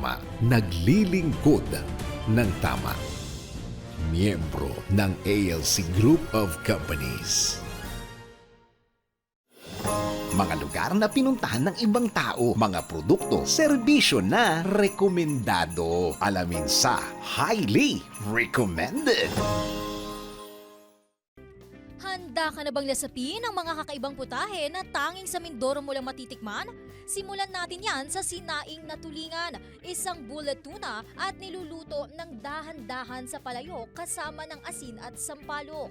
tama. Naglilingkod ng tama. Miyembro ng ALC Group of Companies. Mga lugar na pinuntahan ng ibang tao, mga produkto, serbisyo na rekomendado. Alamin sa Highly Recommended. Handa ka na bang lasapin ang mga kakaibang putahe na tanging sa Mindoro mo lang matitikman? Simulan natin yan sa sinaing na tulingan, isang bullet tuna at niluluto ng dahan-dahan sa palayok kasama ng asin at sampalok.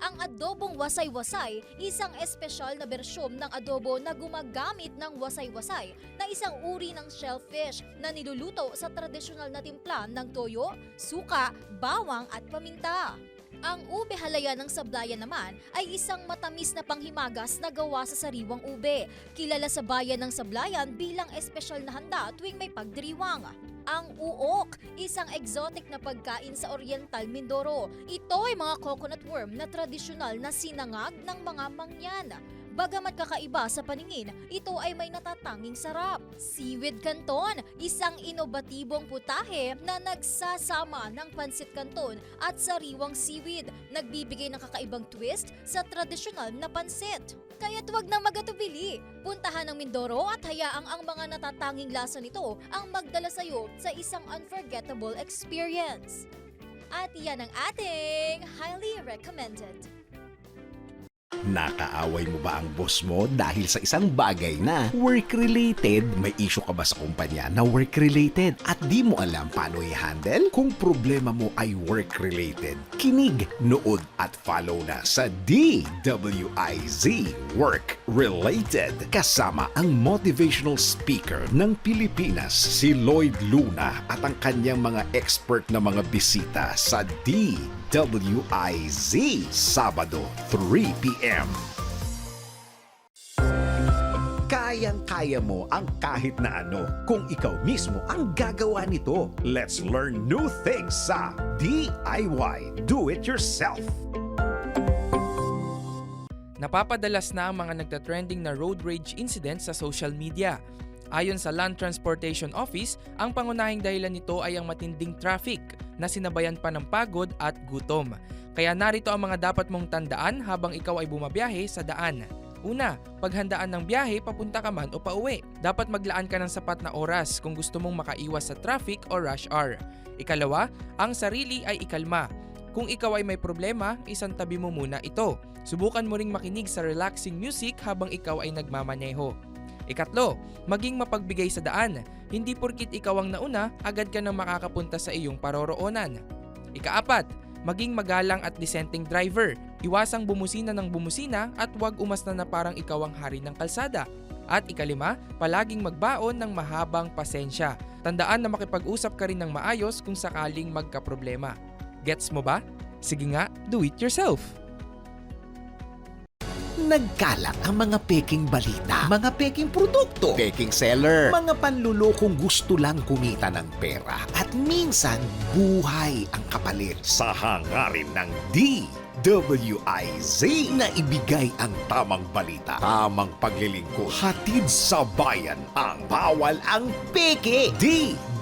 Ang adobong wasay-wasay, isang espesyal na bersyon ng adobo na gumagamit ng wasay-wasay na isang uri ng shellfish na niluluto sa tradisyonal na timpla ng toyo, suka, bawang at paminta. Ang ube halaya ng sablayan naman ay isang matamis na panghimagas na gawa sa sariwang ube, kilala sa bayan ng Sablayan bilang espesyal na handa tuwing may pagdiriwang. Ang uok, isang exotic na pagkain sa Oriental Mindoro. Ito ay mga coconut worm na tradisyonal na sinangag ng mga mangyan. Bagamat kakaiba sa paningin, ito ay may natatanging sarap. Seaweed Canton, isang inobatibong putahe na nagsasama ng pansit canton at sariwang seaweed, nagbibigay ng kakaibang twist sa tradisyonal na pansit. Kaya't wag nang magatubili. Puntahan ang Mindoro at hayaang ang mga natatanging lasa nito ang magdala sa'yo sa isang unforgettable experience. At yan ang ating highly recommended. Nakaaway mo ba ang boss mo dahil sa isang bagay na work-related? May issue ka ba sa kumpanya na work-related at di mo alam paano i-handle? Kung problema mo ay work-related, kinig, nood at follow na sa DWIZ Work-Related. Kasama ang motivational speaker ng Pilipinas, si Lloyd Luna at ang kanyang mga expert na mga bisita sa DWIZ, Sabado, 3 p.m. Kayang-kaya mo ang kahit na ano kung ikaw mismo ang gagawa nito. Let's learn new things sa DIY Do It Yourself. Napapadalas na ang mga nagtatrending na road rage incidents sa social media. Ayon sa Land Transportation Office, ang pangunahing dahilan nito ay ang matinding traffic na sinabayan pa ng pagod at gutom. Kaya narito ang mga dapat mong tandaan habang ikaw ay bumabiyahe sa daan. Una, paghandaan ng biyahe papunta ka man o pauwi. Dapat maglaan ka ng sapat na oras kung gusto mong makaiwas sa traffic o rush hour. Ikalawa, ang sarili ay ikalma. Kung ikaw ay may problema, isantabi mo muna ito. Subukan mo ring makinig sa relaxing music habang ikaw ay nagmamaneho. Ikatlo, maging mapagbigay sa daan. Hindi porkit ikaw ang nauna, agad ka nang makakapunta sa iyong paroroonan. Ikaapat, maging magalang at disenteng driver. Iwasang bumusina ng bumusina at huwag umasta na parang ikaw ang hari ng kalsada. At ikalima, palaging magbaon ng mahabang pasensya. Tandaan na makipag-usap ka rin ng maayos kung sakaling magkaproblema. Gets mo ba? Sige nga, do it yourself! Nagkalat ang mga peking balita, mga peking produkto, peking seller, mga panlulokong gusto lang kumita ng pera at minsan buhay ang kapalit sa hangarin ng DWIZ na ibigay ang tamang balita, tamang paglilingkod, hatid sa bayan ang bawal ang peke.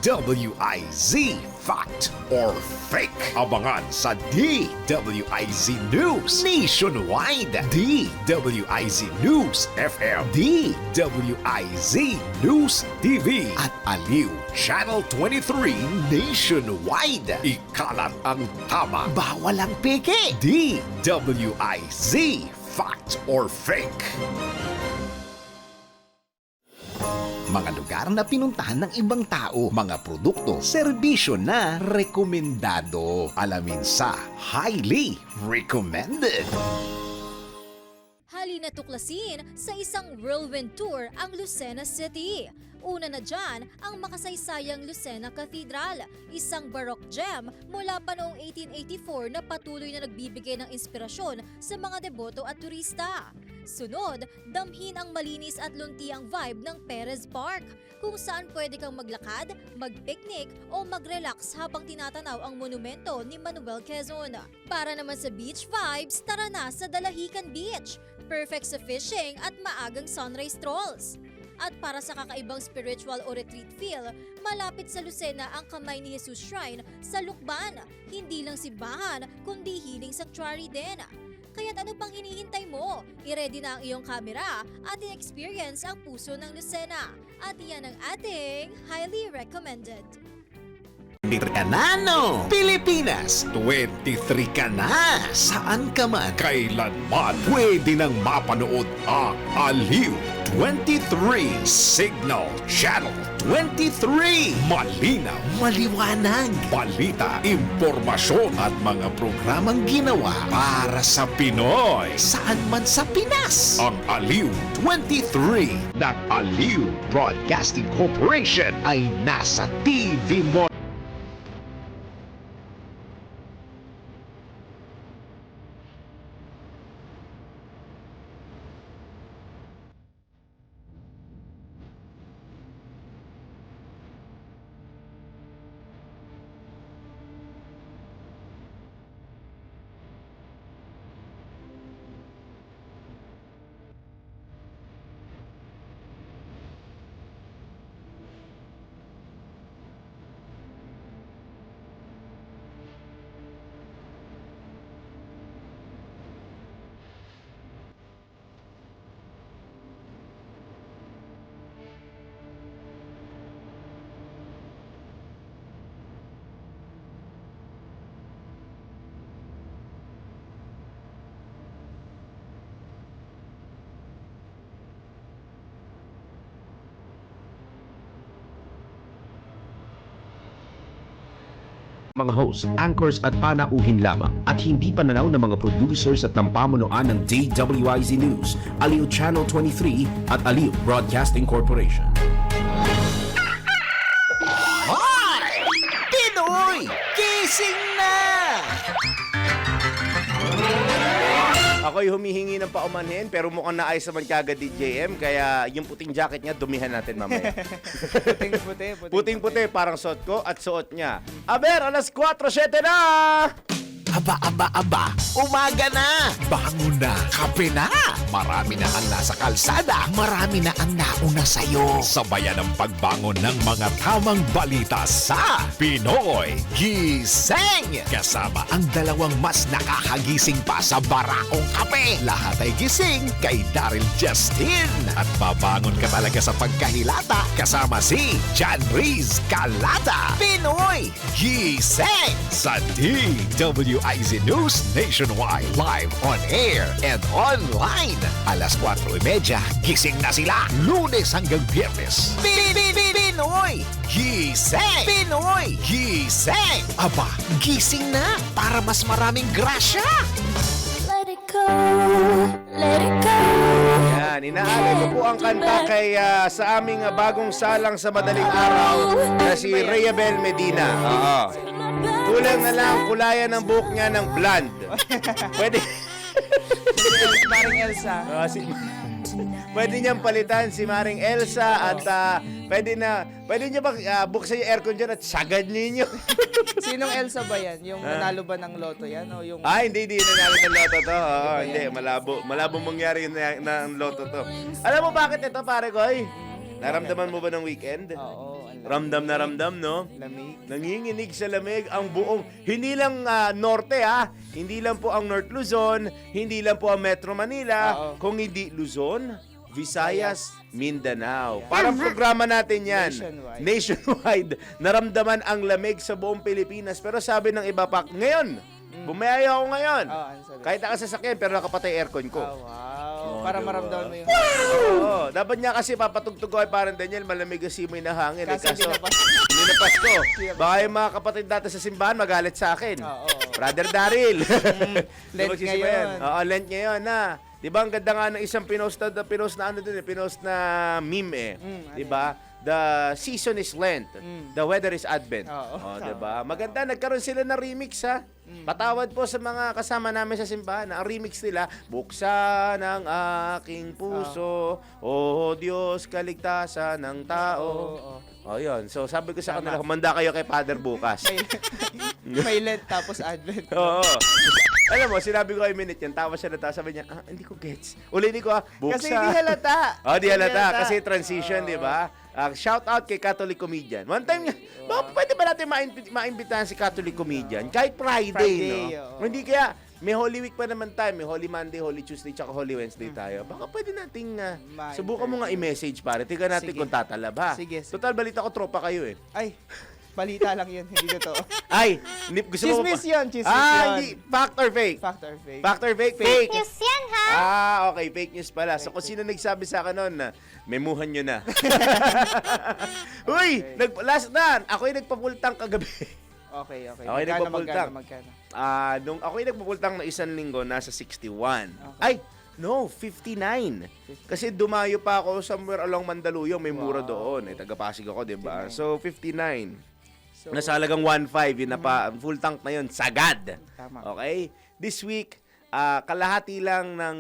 DWIZ Fact or Fake. Abangan sa DWIZ News Nationwide, DWIZ News FM, DWIZ News TV at Aliw Channel 23 Nationwide. Ikalat ang tama, bawal ang peke. DWIZ Fact or Fake. Mga lugar na pinuntahan ng ibang tao, mga produkto, serbisyo na rekomendado. Alamin sa Highly Recommended. Halina tuklasin sa isang whirlwind tour ang Lucena City. Una na dyan ang makasaysayang Lucena Cathedral, isang baroque gem mula pa noong 1884 na patuloy na nagbibigay ng inspirasyon sa mga deboto at turista. Sunod, damhin ang malinis at luntiang vibe ng Perez Park, kung saan pwede kang maglakad, mag-picnic o mag-relax habang tinatanaw ang monumento ni Manuel Quezon. Para naman sa beach vibes, tara na sa Dalahican Beach, perfect sa fishing at maagang sunrise strolls. At para sa kakaibang spiritual o retreat feel, malapit sa Lucena ang Kamay ni Jesus Shrine sa Lukban. Hindi lang simbahan, kundi healing sanctuary din. Kaya't ano pang hinihintay mo? I-ready na ang iyong camera at i-experience ang puso ng Lucena. At iyan ang ating highly recommended. 23 ka na, no? Pilipinas, 23 ka na. Saan ka man, kailanman, pwede nang mapanood ang Aliw 23 Signal Channel 23. Malinaw, maliwanag, balita, impormasyon at mga programang ginawa para sa Pinoy. Saan man sa Pinas. Ang Aliw 23 ng Aliw Broadcasting Corporation ay nasa TV mo. Mga hosts, anchors at panauhin lamang at hindi pananaw ng mga producers at ng pamunuan ng DWIZ News, Aliw Channel 23 at Aliw Broadcasting Corporation. Hoy! Pinoy! Gising na! Ako'y humihingi ng paumanhin pero mukhang naayos naman kagad DJM kaya yung puting jacket niya dumihan natin mamaya. Puting-puti parang suot ko at suot niya. Aber, alas 4:07 na! Aba, umaga na! Bangon na! Kape na! Marami na ang nasa kalsada! Marami na ang nauna sa'yo! Sabayan ang pagbangon ng mga tamang balita sa Pinoy Gising! Kasama ang dalawang mas nakakagising pa sa Barakong Kape. Lahat ay gising kay Daryl Justin. At babangon ka talaga sa pagkahilata kasama si John Riz Calada. Pinoy Gising sa DWIZ News Nationwide. Live on air and online. Alas 4:30, gising na sila. Lunes hanggang Biyernes. Pinoy Gising! Pinoy Gising! Aba, gising na para mas maraming grasya. Let it go, let it go. Yan, inaalay ko po ang kanta kay sa aming bagong salang sa madaling araw na si Reyabel Medina. Oo. Kulang na lang kulayan ng buhok niya ng blonde. Pwede. Maring Elsa. Pwede niyang palitan si Maring Elsa at pwede niya ba buksan yung aircon dyan at sagad ninyo? Sinong Elsa ba yan? Yung nanalo ba ng loto yan? O yung... Hindi nanalo ng loto to. Oo, hindi, malabo mangyari yun ng loto to. Alam mo bakit ito, pare Koy? Naramdaman mo ba ng weekend? Oo. Ramdam na ramdam, no? Lamig. Nanginginig sa lamig ang buong, hindi lang norte hindi lang po ang North Luzon, hindi lang po ang Metro Manila, Oo. kung hindi Luzon, Visayas, Mindanao. Parang programa natin yan. Nationwide. Naramdaman ang lamig sa buong Pilipinas. Pero sabi ng iba pa, ngayon, bumayaya ako ngayon. ano sabi? Kahit nakasasakyan, pero nakapatay aircon ko. Wow. Para diba? maramdaman mo yung... Oo. Dapat niya kasi papatugtog ko kay parang Daniel, malamig ang simoy na hangin. Kaso Kaso, hindi hindi na Pasko. Baka yung mga kapatid dati sa simbahan magalit sa akin. Oo. Brother Daryl. Lent Magsisibayan. ngayon. Oo, Lent ngayon na. Di ba ang ganda nga ng isang pinost na ano dun pinost na meme Di ba? The season is Lent. The weather is Advent. Oo. Di ba? Maganda, nagkaroon sila ng remix Patawad po sa mga kasama namin sa simbahan. Ang remix nila, buksan ang aking puso, oh Diyos, kaligtasan ng tao. O yun. So sabi ko sa kanila, humanda kayo kay Father bukas. May Lent tapos Advent. Oo. Alam mo, sinabi ko kay Minute yan, tawa siya na tawa. Sabi niya, hindi ko gets. Ulitin ko buksa. Kasi hindi halata. Di halata. Kasi transition, di ba? Shout out kay Catholic Comedian. One time nga, pwede ba natin maimbitahan si Catholic Comedian? Kahit Friday, no? oo. Hindi kaya, may Holy Week pa naman tayo. May Holy Monday, Holy Tuesday, tsaka Holy Wednesday tayo. Baka pwede nating, subukan mo nga i-message pare. Tingnan natin Sige. kung tatalab, ha? Sige. Total, balita ko, tropa kayo eh. Ay, balita lang yun. Hindi totoo. Ay, gusto mo Chismis yun. Chismis yun. hindi. Fact or fake? Fact or fake? Fact or fake? Fake. News yan, ha? Okay. Fake news pala. So, kung sino nagsabi sa akin noon, memuhan nyo na. Uy! Last na! Ako yung nagpapultang kagabi. Okay. Okay, Magkano? nagpapultang. Magkano? Nung ako yung nagpapultang na isang linggo, nasa 61. Okay. Ay! No, 59. Kasi dumayo pa ako somewhere along Mandaluyong. May mura doon. Taga-Pasig ako, diba? So, 59. So, Nasa halagang 1.5. Yun na pa. Full tank na yun. Sagad. Tama. Okay? This week, kalahati lang ng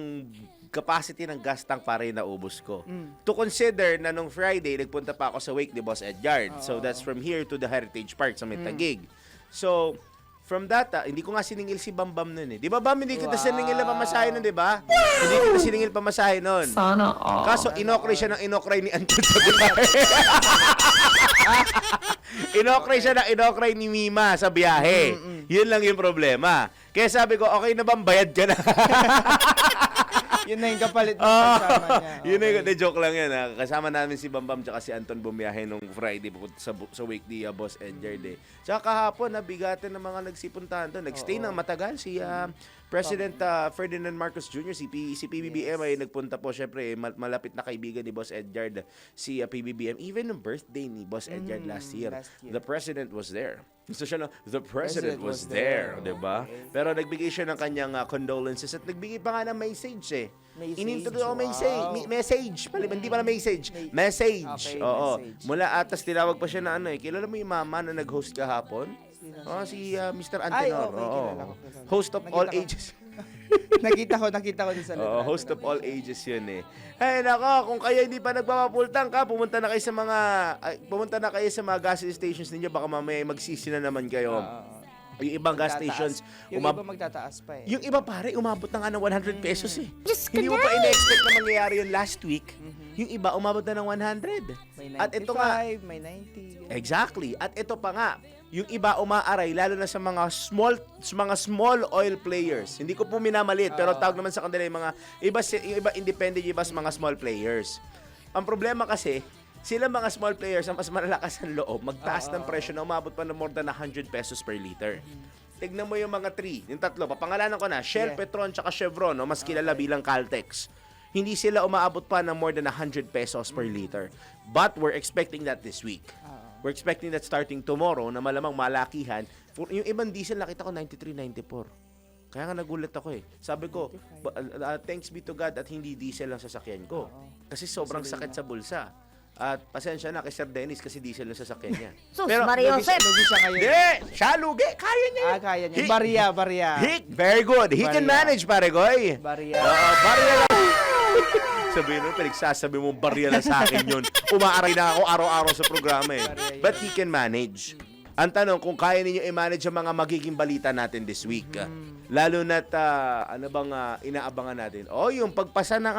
capacity ng gas tank para yung naubos ko. To consider na nung Friday, nagpunta pa ako sa wake ni Boss Edgard. So, that's from here to the Heritage Park sa Metagig. So, from that, hindi ko nga siningil si Bambam nun eh. Di ba, Bam? Hindi kita siningil na pamasahe nun, di ba? Hindi kita siningil pamasahe nun. Sana all. Kaso, inokray siya ng inokray ni Anton sa biyahe. Inokray siya ng inokray ni Mima sa biyahe. Yun lang yung problema. Kaya sabi ko, okay na bang bayad ka na? Yun na yung kapalit ng kasama niya. Yun na yung, joke lang yan. Kasama namin si Bambam tsaka si Anton bumiyahe nung Friday sa wake ni Boss Edgard eh. Tsaka kahapon, nabigatan ng mga nagsipuntahan doon. Nagstay ng matagal si President Ferdinand Marcos Jr., si PBBM ay nagpunta po. Siyempre, malapit na kaibigan ni Boss Edgard, si PBBM. Even yung birthday ni Boss Edgard last year, the President was there. Gusto siya the President was there, diba? Okay. Pero nagbigay siya ng kanyang condolences at nagbigay pa nga ng message eh. Message? Inintroduce ako Wow. message. Hindi pala message. Message. Okay, Oo. message. Mula atas tinawag pa siya na kilala mo yung mama na nag-host kahapon? Si Mr. Antenor. okay, kilala ko. Host of Nakita all ko. ages. nakita ko din sa litrato. Host of all ages yun eh. Ay nako, kung kayo hindi pa nagpapapultang ka, pumunta na kayo sa mga gas stations ninyo, baka mamaya magsisi na naman kayo. Yung ibang gas stations, Yung iba magtataas pa eh. yung iba pare, umabot na nga ng 100 pesos eh. Hindi mo pa ina-expect na mangyayari yun last week. Yung iba, umabot na ng 100. May 95, At ito nga, may 90. exactly. At ito pa nga, yung iba umaaray, lalo na sa mga small oil players. Hindi ko po minamalit, pero tawag naman sa kanila yung iba independent, yung iba mga small players. Ang problema kasi, sila mga small players ang mas malalakas ang loob, magtaas ng presyo na umabot pa ng more than 100 pesos per liter. Tignan mo yung mga yung tatlo, papangalanan ko na, Shell, Petron, tsaka Chevron, no, mas kilala bilang Caltex. Hindi sila umaabot pa ng more than 100 pesos per liter. But we're expecting that this week. We're expecting that starting tomorrow na malamang malakihan. Yung ibang diesel nakita ko 93, 94. Kaya nga nagulat ako eh. Sabi ko, thanks be to God at hindi diesel ang sasakyan ko. Kasi sobrang sakit sa bulsa. At pasensya na kay Sir Dennis kasi diesel ang sasakyan niya. Sus, Maria Josep! Lugi siya ngayon. Hindi! Siya lugi! Kaya niya! Kaya niya. Barya. Very good. He can Barya. manage, pare goy. Barya. Barya lang. Sabihin mo, pinagsasabi mong barya na sa akin yun. Umaaray na ako araw-araw sa programa eh. But he can manage. Ang tanong, kung kaya ninyo i-manage ang mga magiging balita natin this week. Lalo na't, inaabangan natin? Yung pagpasa ng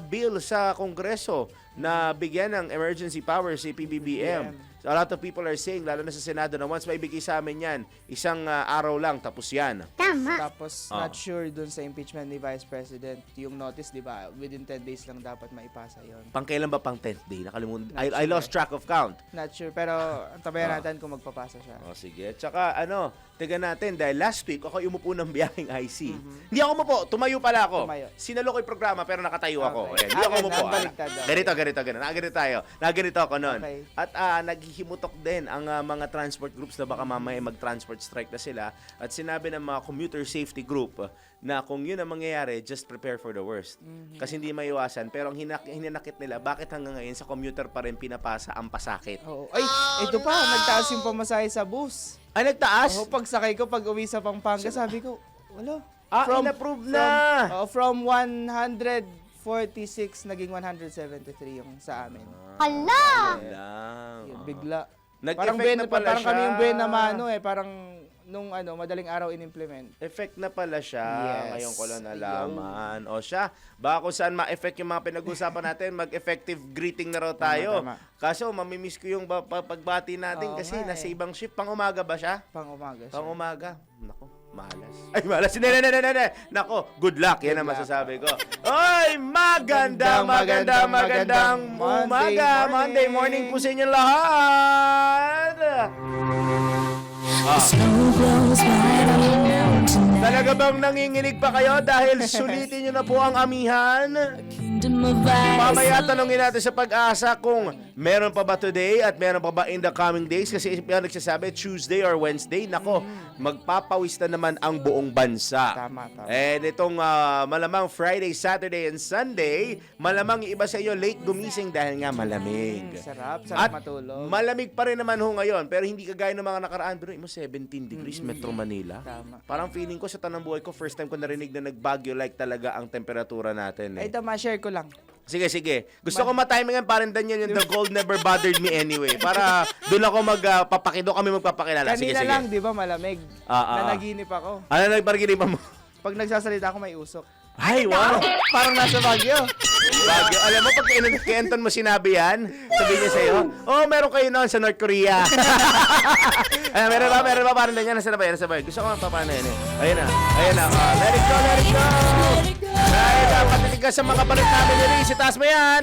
bill sa Kongreso na bigyan ng emergency power si PBBM. So, a lot of people are saying, lalo na sa Senado, na once maibigay sa amin yan, isang araw lang, tapos yan. Tapos, not sure dun sa impeachment ni Vice President. Yung notice, di ba, within 10 days lang dapat maipasa yon. Pangkailan ba pang 10th day? Nakalimutan. I lost track of count. Not sure, pero tabayan natin kung magpapasa siya. Sige. Tsaka, tiga natin, dahil last week, ako umupo ng biyaheng IC. Hindi ako umupo, tumayo pala ako. Sinalo ko yung programa, pero nakatayo ako. Okay. Ayan, hindi ako umupo. Nabaliktad ako. Ganito. Nakaganito ako noon. Okay. At naghihimutok din ang mga transport groups na baka mamaya mag-transport strike na sila. At sinabi ng mga commuter safety group na kung yun ang mangyayari, just prepare for the worst. Kasi hindi maiwasan. Pero ang hinanakit nila, bakit hanggang ngayon sa commuter pa rin pinapasa ang pasakit? Oo. Ay, ito pa, nagtaas yung pamasahe sa bus. Ay, nagtaas? Pagsakay ko, pag uwi sa Pampanga, sabi ko, wala. In-approve na! From 140 46 naging 173 yung sa amin. Hala! Lang. Yun, bigla. Nag-effect na pala parang kami siya. yung buena mano parang nung madaling araw in-implement. Effect na pala siya. Yes. Ngayon ko lang nalaman. O siya, baka kung saan ma-effect yung mga pinag-usapan natin, mag-effective greeting na raw tayo. Tama. Kaso, mamimiss ko yung pagbati natin Oo kasi nga nasa eh. ibang shift. Pang-umaga ba siya? Pang-umaga siya. Pang-umaga. Nako, malas. Ay, malas. Hindi. Nako, good luck. Yan ang Good luck. masasabi ko. Oy, magandang umaga. Monday morning po sa inyo lahat. Talaga bang nanginginig pa kayo dahil sulitin nyo na po ang amihan? Mamaya tanongin natin sa Pag-asa kung meron pa ba today at meron pa ba in the coming days kasi yan nagsasabi Tuesday or Wednesday. Nako, magpapawis na naman ang buong bansa. Tama. And itong malamang Friday, Saturday, and Sunday, malamang yung iba sa iyo late gumising dahil nga malamig. Sarap At matulog. malamig pa rin naman ho ngayon, pero hindi kagaya ng mga nakaraan. Pero mo 17 degrees, Metro Manila. Tama. Parang feeling ko sa tanang buhay ko, first time ko narinig na nagbagyo like talaga ang temperatura natin. Ay, Eh. ma-share ko lang. Sige. Gusto ko ma-timingan parang Daniel yung The Gold Never Bothered Me Anyway. Para doon ako doon kami magpapakilala. Sige. Kanina lang, di ba, malamig. Nanaginip ako. Ano nagparginipan mo? Pag nagsasalita ako, may usok. Ay, wow! Parang nasa Baguio. Bagyo. Alam mo, pag kay Anton mo sinabi yan, sabihin niya sa'yo, oh, meron kayo noon sa North Korea. Ay, meron ba? Parang ganyan. Nasa na ba yan? Gusto ko mapapano yan eh. Ayun na. Let it go. Ay, dapat titig ka sa mga balik namin ni Riz. Itaas mo yan.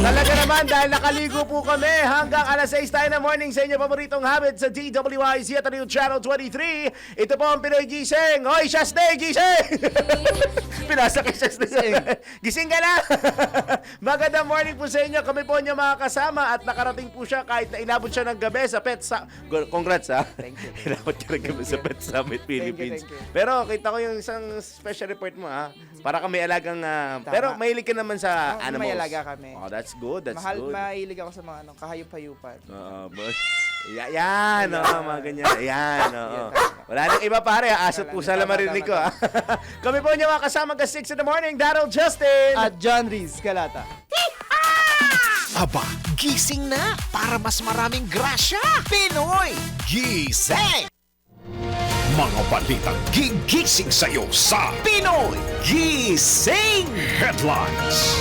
Talaga naman, dahil nakaligo po kami hanggang alas 6 tayo na morning sa inyo paboritong habit sa DWIZ at New Channel 23. Ito po ang Pinoy Gising. Hoy, Shasday, gising! Pinasa kay Shasday. Gising ka na! Magandang morning po sa inyo. Kami po niyo mga kasama at nakarating po siya kahit na inabot siya ng gabi sa Congrats ha. Thank you. Inabot ka ng gabi sa Pet Summit Philippines. Thank you. Pero kita ko yung isang special report mo ha. Para kami alagang pero mahilig ka naman sa animals. May alaga kami. Oh, that's good. Mahilig ako sa mga kahayup-hayupan. But, yan, mga ganyan. Yan, Wala nang iba pare, aso pusa lang marinig ko. Kami po niyo mga kasama hanggang 6 in the morning, Daryl Justin. At John Riz Galata. Aba, gising na para mas maraming grasya. Pinoy Gising! Mga balitang gigising sa'yo sa Pinoy Gising Headlines.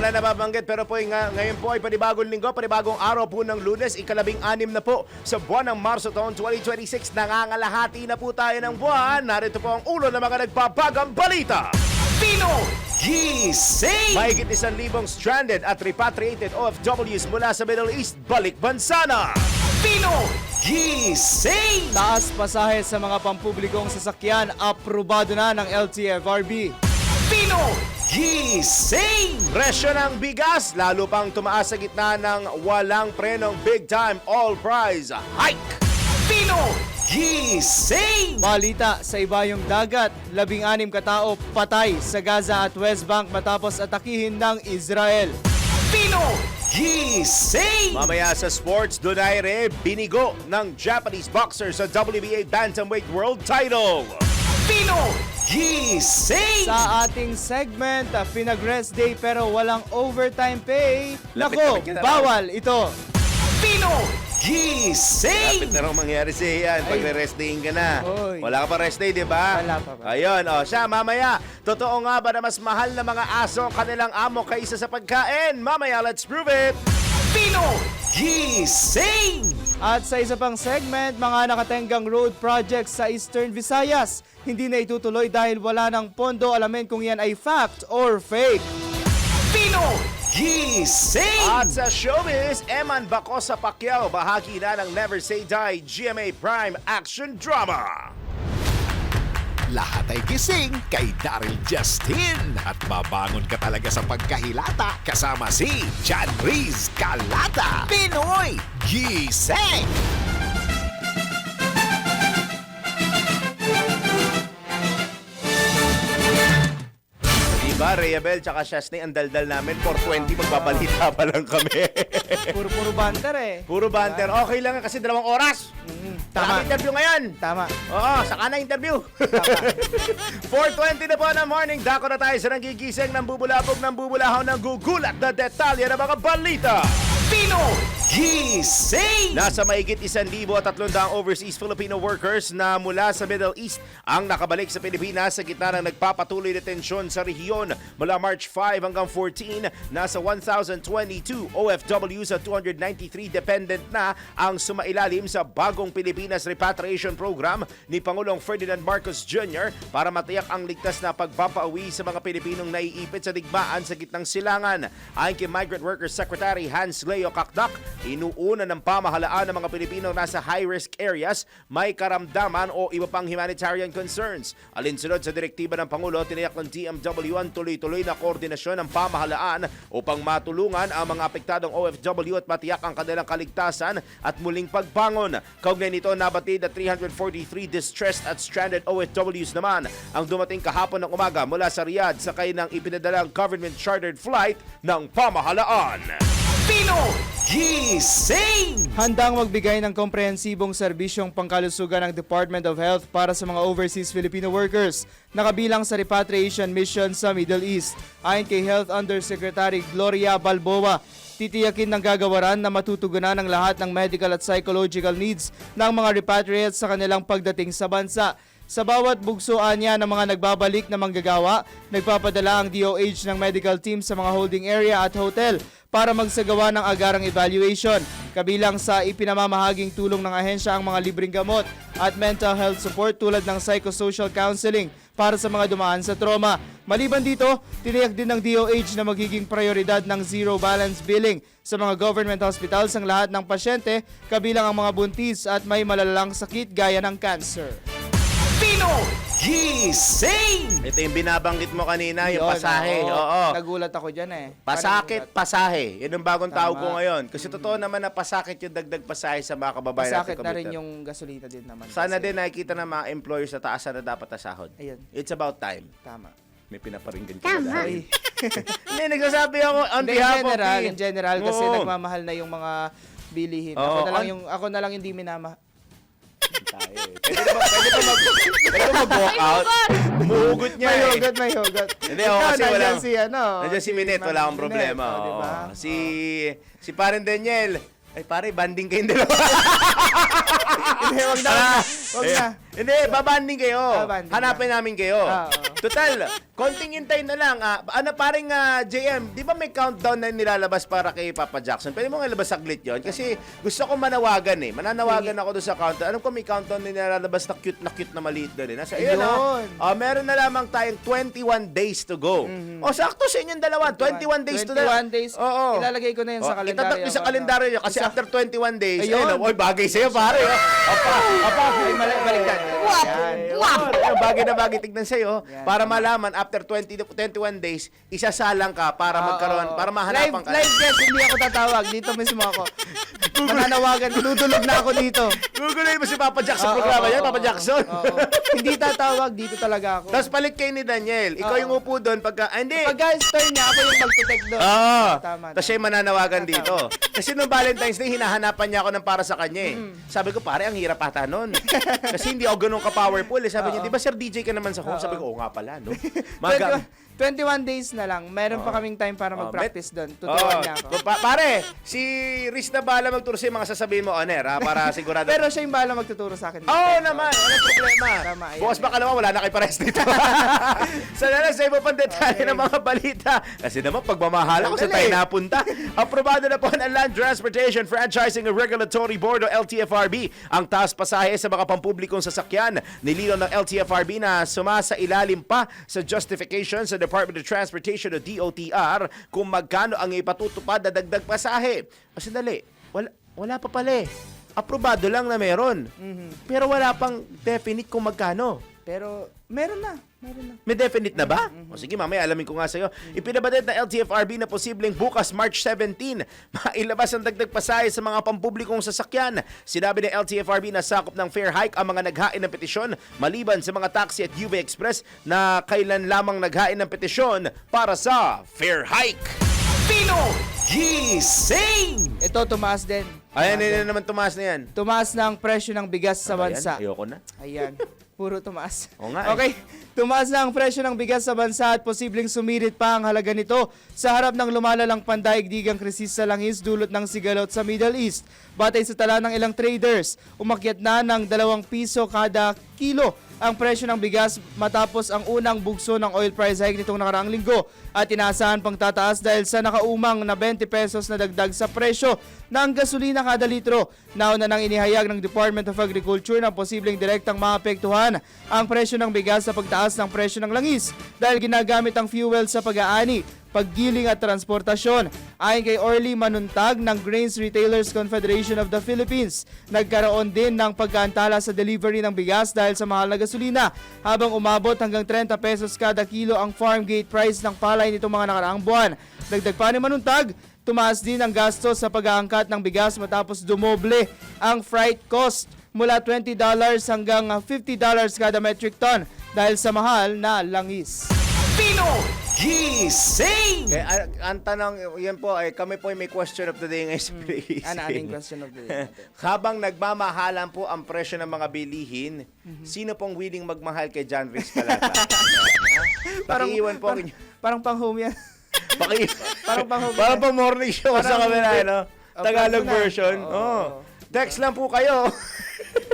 Wala nababanggit pero po ngayon po ay panibagong linggo, panibagong araw po ng Lunes, ikalabing-anim na po sa buwan ng Marso taon 2026. Nangangalahati na po tayo ng buwan. Narito po ang ulo ng mga nagbabagang balita. Pinoy Gising! Mahigit 1,000 stranded at repatriated OFWs mula sa Middle East balik bansa na. Pinoy Gising! Taas pasahe sa mga pampublikong sasakyan, aprobado na ng LTFRB. Pinoy Gising! Presyo ng bigas lalo pang tumaas sa gitna ng walang prenong big time all price hike. Pinoy Gising! Balita sa ibayong dagat, 16 katao patay sa Gaza at West Bank matapos atakihin ng Israel. Pinoy Gising! Mamaya sa sports, Donaire binigo ng Japanese boxer sa WBA Bantamweight World Title. Pinoy Gising! Sa ating segment, pinag-rest day pero walang overtime pay. Lapit Nako, ka na. bawal ito. Pinoy Gising! Lapit na raw mangyari sa iyan pag rest dayin ka na. Oy. Wala ka pa rest day, di ba? Wala pa. Ayun, siya mamaya. Totoo nga ba na mas mahal na mga aso ang kanilang amo kaysa sa pagkain? Mamaya, let's prove it! Pinoy Gising! At sa isa pang segment, mga nakatenggang road projects sa Eastern Visayas hindi na itutuloy dahil wala ng pondo. Alamin kung yan ay fact or fake. Pinoy Gising! At sa showbiz, Eman Bacosa Pacquiao bahagi na ng Never Say Die GMA Prime Action Drama. Lahat ay gising kay Daryl Justin at babangon ka talaga sa pagkahilata kasama si John Riz Galata. Pinoy Gising! Diba? Diba, Rayabel tsaka Shasney, ang daldal namin. 420, magbabalita pa lang kami. Puro banter eh. Puro banter. Okay lang kasi 2 oras. Tama. Tama. Interview ngayon. Tama. Oo, saka na interview. 4:20 na po ng morning. Dako na tayo sa nanggigising ng bubulabog ng bubulahaw ng gugulat na detalye ng mga balita. Pino Gising! Nasa mahigit 1,300 overseas Filipino workers na mula sa Middle East ang nakabalik sa Pilipinas sa gitna ng nagpapatuloy na tensyon sa rehiyon. Mula March 5 hanggang 14, nasa 1,022 OFWs at 293 dependent na ang sumailalim sa bagong Pilipinas Repatriation Program ni Pangulong Ferdinand Marcos Jr. para matiyak ang ligtas na pagpapauwi sa mga Pilipinong naiipit sa digmaan sa gitnang silangan. Ayon kay Migrant Workers Secretary Hans Leo Kakdak, inuuna ng pamahalaan ng mga Pilipinong nasa high-risk areas, may karamdaman o iba pang humanitarian concerns. Alinsunod sa direktiba ng Pangulo, tiniyak ng DMW ang tuloy-tuloy na koordinasyon ng pamahalaan upang matulungan ang mga apektadong OFW at matiyak ang kanilang kaligtasan at muling pagbangon. Kaugnay nito, nabatid at 343 distressed at stranded OFWs naman ang dumating kahapon ng umaga mula sa Riyadh sakay ng ipinadalang government-chartered flight ng pamahalaan. Pino Gising! Handang magbigay ng komprehensibong serbisyong pangkalusugan ng Department of Health para sa mga overseas Filipino workers na kabilang sa repatriation mission sa Middle East. Ayon kay Health Undersecretary Gloria Balboa, titiyakin ng gagawaran na matutugunan ang lahat ng medical at psychological needs ng mga repatriates sa kanilang pagdating sa bansa. Sa bawat bugsuan niya ng mga nagbabalik na manggagawa, nagpapadala ang DOH ng medical team sa mga holding area at hotel para magsagawa ng agarang evaluation. Kabilang sa ipinamamahaging tulong ng ahensya ang mga libreng gamot at mental health support tulad ng psychosocial counseling para sa mga dumaan sa trauma. Maliban dito, tiniyak din ng DOH na magiging prioridad ng zero balance billing sa mga government hospitals ang lahat ng pasyente, kabilang ang mga buntis at may malalalang sakit gaya ng cancer. Pino Gising! Ito yung binabanggit mo kanina, yung Yun, pasahe. Oo. Nagulat ako dyan eh. Pasakit, pasahe. Yun ang bagong tawag ko Tama. ngayon. Kasi totoo naman na pasakit yung dagdag pasahe sa mga kababayan natin. Pasakit na rin commuter. yung gasolina din naman. Sana kasi. din nakikita ng mga employers na taasan na dapat na sahod. Ayun. It's about time. Tama. May pinaparinggan ka na Ay, Hindi, nagsasabi ako on Hindi, behalf in general kasi Oo. nagmamahal na yung mga bilihin. Oo, Ako na lang yung di minamahal. Pwede ba mag-walk out? Muhugot niya May eh. hugot, may hugot. Hindi, ako kasi Ikaw, wala. nandyan si ano. Nandiyan si Minet, wala akong Minet, problema. oh, diba? Oo. Si Paren Daniel. Ay pare, banding kayong dalawa. Hindi, wag na. Wag na. Hindi, babanding kayo. Babanding Hanapin namin kayo. Oo. Total, konting hintay na lang. Paring JM, di ba may countdown na nilalabas para kay Papa Jackson? Pwede mo nga ilabas saglit yon kasi gusto ko manawagan eh. Mananawagan ako doon sa countdown. Alam ko may countdown na nilalabas na cute na maliit doon eh. Nasa, ayun meron na lamang tayong 21 days to go. O sakto sa inyong dalawa, 21 days to 21 days. Oo. Ilalagay ko na yun sa kalendaryo. Itatapos sa kalendaryo nyo kasi after 21 days, Ayun. ayun, oy, bagay sa'yo pare. Ay, baliktad. Bagay na bagay tignan sa'yo Yan. para malaman after 21 days, isasalang ka para magkaroon, para mahanapan ka. Live guest, hindi ako tatawag. Dito mismo ako. Mananawagan, tinutulog na ako dito. Guguloy mo si Papa Jack sa programa niya, Papa Jackson. Oo. Hindi tatawag, dito talaga ako. Tapos palit kayo ni Daniel. Ikaw Oo. yung upo doon pagka, hindi. Pag guys turn niya, ako yung magte-tech doon. Tama. Tapos siya yung mananawagan dito. Kasi nung Valentine's Day, hinahanapan niya ako ng para sa kanya eh. Sabi ko, pare, ang hirap ata nun. Kasi hindi ako ganun ka-powerful eh. Sabi niya, di ba sir, DJ ka naman sa home? Sabi ko, oo nga pala, no? 21 days na lang. Meron pa kaming time para mag-practice doon. Tuturuan niya ako. Pare, si Riz na bala magturo sa'yo mga sasabihin mo on air, ha? Para sigurado. Pero siya yung bahala magtuturo sa akin. Oo naman, walang problema. Tama, ayan. Bukas ba kalawa, wala na kayo pares dito. Sana lang sa iba pang detalye ng mga balita. Kasi naman, pagmamahala ko sa tayo napunta. Aprobado na po ng Land Transportation Franchising and Regulatory Board o LTFRB ang taas pasahe sa mga pampublikong sasakyan. Nilinaw ng LTFRB na sumasa ilalim pa sa justification sa Department of Transportation o DOTR kung magkano ang ipatutupad na dagdag pasahe. Kasi dali, wala pa pala eh. Aprobado lang na meron. Pero wala pang definite kung magkano. Pero meron na. May definite na ba? O sige, mamaya alamin ko nga sa'yo. Ipinabatid na LTFRB na posibleng bukas March 17, mailabas ang dagdag pasahe sa mga pampublikong sasakyan. Sinabi ng LTFRB na sakop ng fare hike ang mga naghain ng petisyon maliban sa mga taxi at UV Express na kailan lamang naghain ng petisyon para sa fare hike. Pino Gising! Ito, tumaas din. Ayan, yun naman tumaas na yan. Tumaas na ang presyo ng bigas sa bansa. Ayan, ayoko na. Ayan. Puro tumaas. Oo nga eh. Okay, tumaas na ang presyo ng bigas sa bansa at posibleng sumirit pa ang halaga nito sa harap ng lumalalang pandaigdigang krisis sa langis dulot ng sigalot sa Middle East. Batay sa tala ng ilang traders, umakyat na ng 2 piso kada kilo ang presyo ng bigas matapos ang unang bugso ng oil price hike nitong nakaraang linggo at inaasahan pang tataas dahil sa nakaumang na 20 pesos na dagdag sa presyo ng gasolina kada litro. Nauna nang inihayag ng Department of Agriculture na posibleng direktang maapektuhan ang presyo ng bigas sa pagtaas ng presyo ng langis dahil ginagamit ang fuel sa pag-aani, paggiling at transportasyon. Ayon kay Orly Manuntag ng Grains Retailers Confederation of the Philippines, nagkaroon din ng pagkaantala sa delivery ng bigas dahil sa mahal na gasolina habang umabot hanggang 30 pesos kada kilo ang farm gate price ng palay nitong mga nakaraang buwan. Dagdag pa ni Manuntag, tumaas din ang gasto sa pag-aangkat ng bigas matapos dumoble ang freight cost mula $20 hanggang $50 kada metric ton dahil sa mahal na langis. Pino Gising! Eh, ang tanong, yan po, kami po ay may question of the day ngayon sa Pinoy Ano Gising. ating question of the day natin? Habang nagmamahalan po ang presyo ng mga bilihin, sino pong willing magmahal kay John Rix Calata? Pakiiwan po. Parang pang home yan. Parang pang-home. Parang pang morning show sa Parang- kamera, no? Tagalog personal. version. Oo. Oh. Text lang po kayo.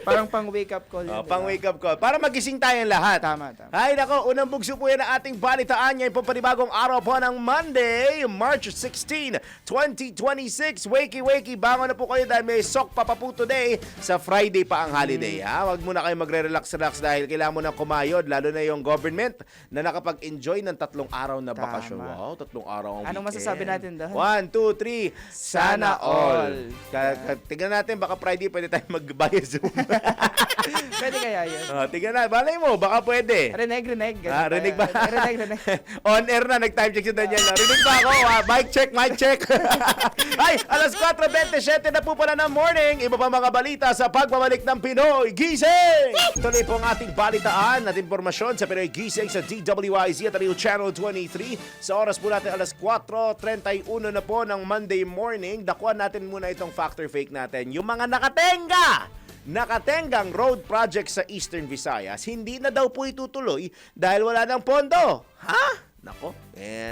Parang pang wake up call yun. Pang wake up call. Para magising tayong lahat. Tama. Ay nako, unang bugso po yan ang ating balitaan. Ngayon po panibagong araw po ng Monday, March 16, 2026. Wakey, bangon na po kayo dahil may sok pa po today. Sa Friday pa ang holiday. Ha? Huwag muna kayo magre-relax dahil kailangan mo nang kumayod. Lalo na yung government na nakapag-enjoy ng 3 araw na Tama. bakasyon. Wow, 3 araw ang Anong weekend. masasabi natin doon? 1, 2, 3. Sana all. all. Tingnan natin, baka Friday pwede tayo mag-buy Zoom. Pwede kaya yun? Tingnan na. Balay mo, baka pwede. Reneg. Rinig ba? Reneg. On air na, nag-time check si Daniel. Rinig ba ako? Mic check. Ay, alas 4:27 na po pala ng morning. Iba pa mga balita sa pagbabalik ng Pinoy Gising! Tuloy po ang ating balitaan at informasyon sa Pinoy Gising sa DWIZ at Rio Channel 23. Sa oras po natin, alas 4:31 na po ng Monday morning. Dakuan natin muna itong factor fake natin. Yung mga nakatenggang road project sa Eastern Visayas, hindi na daw po itutuloy dahil wala ng pondo. Ha? Nako,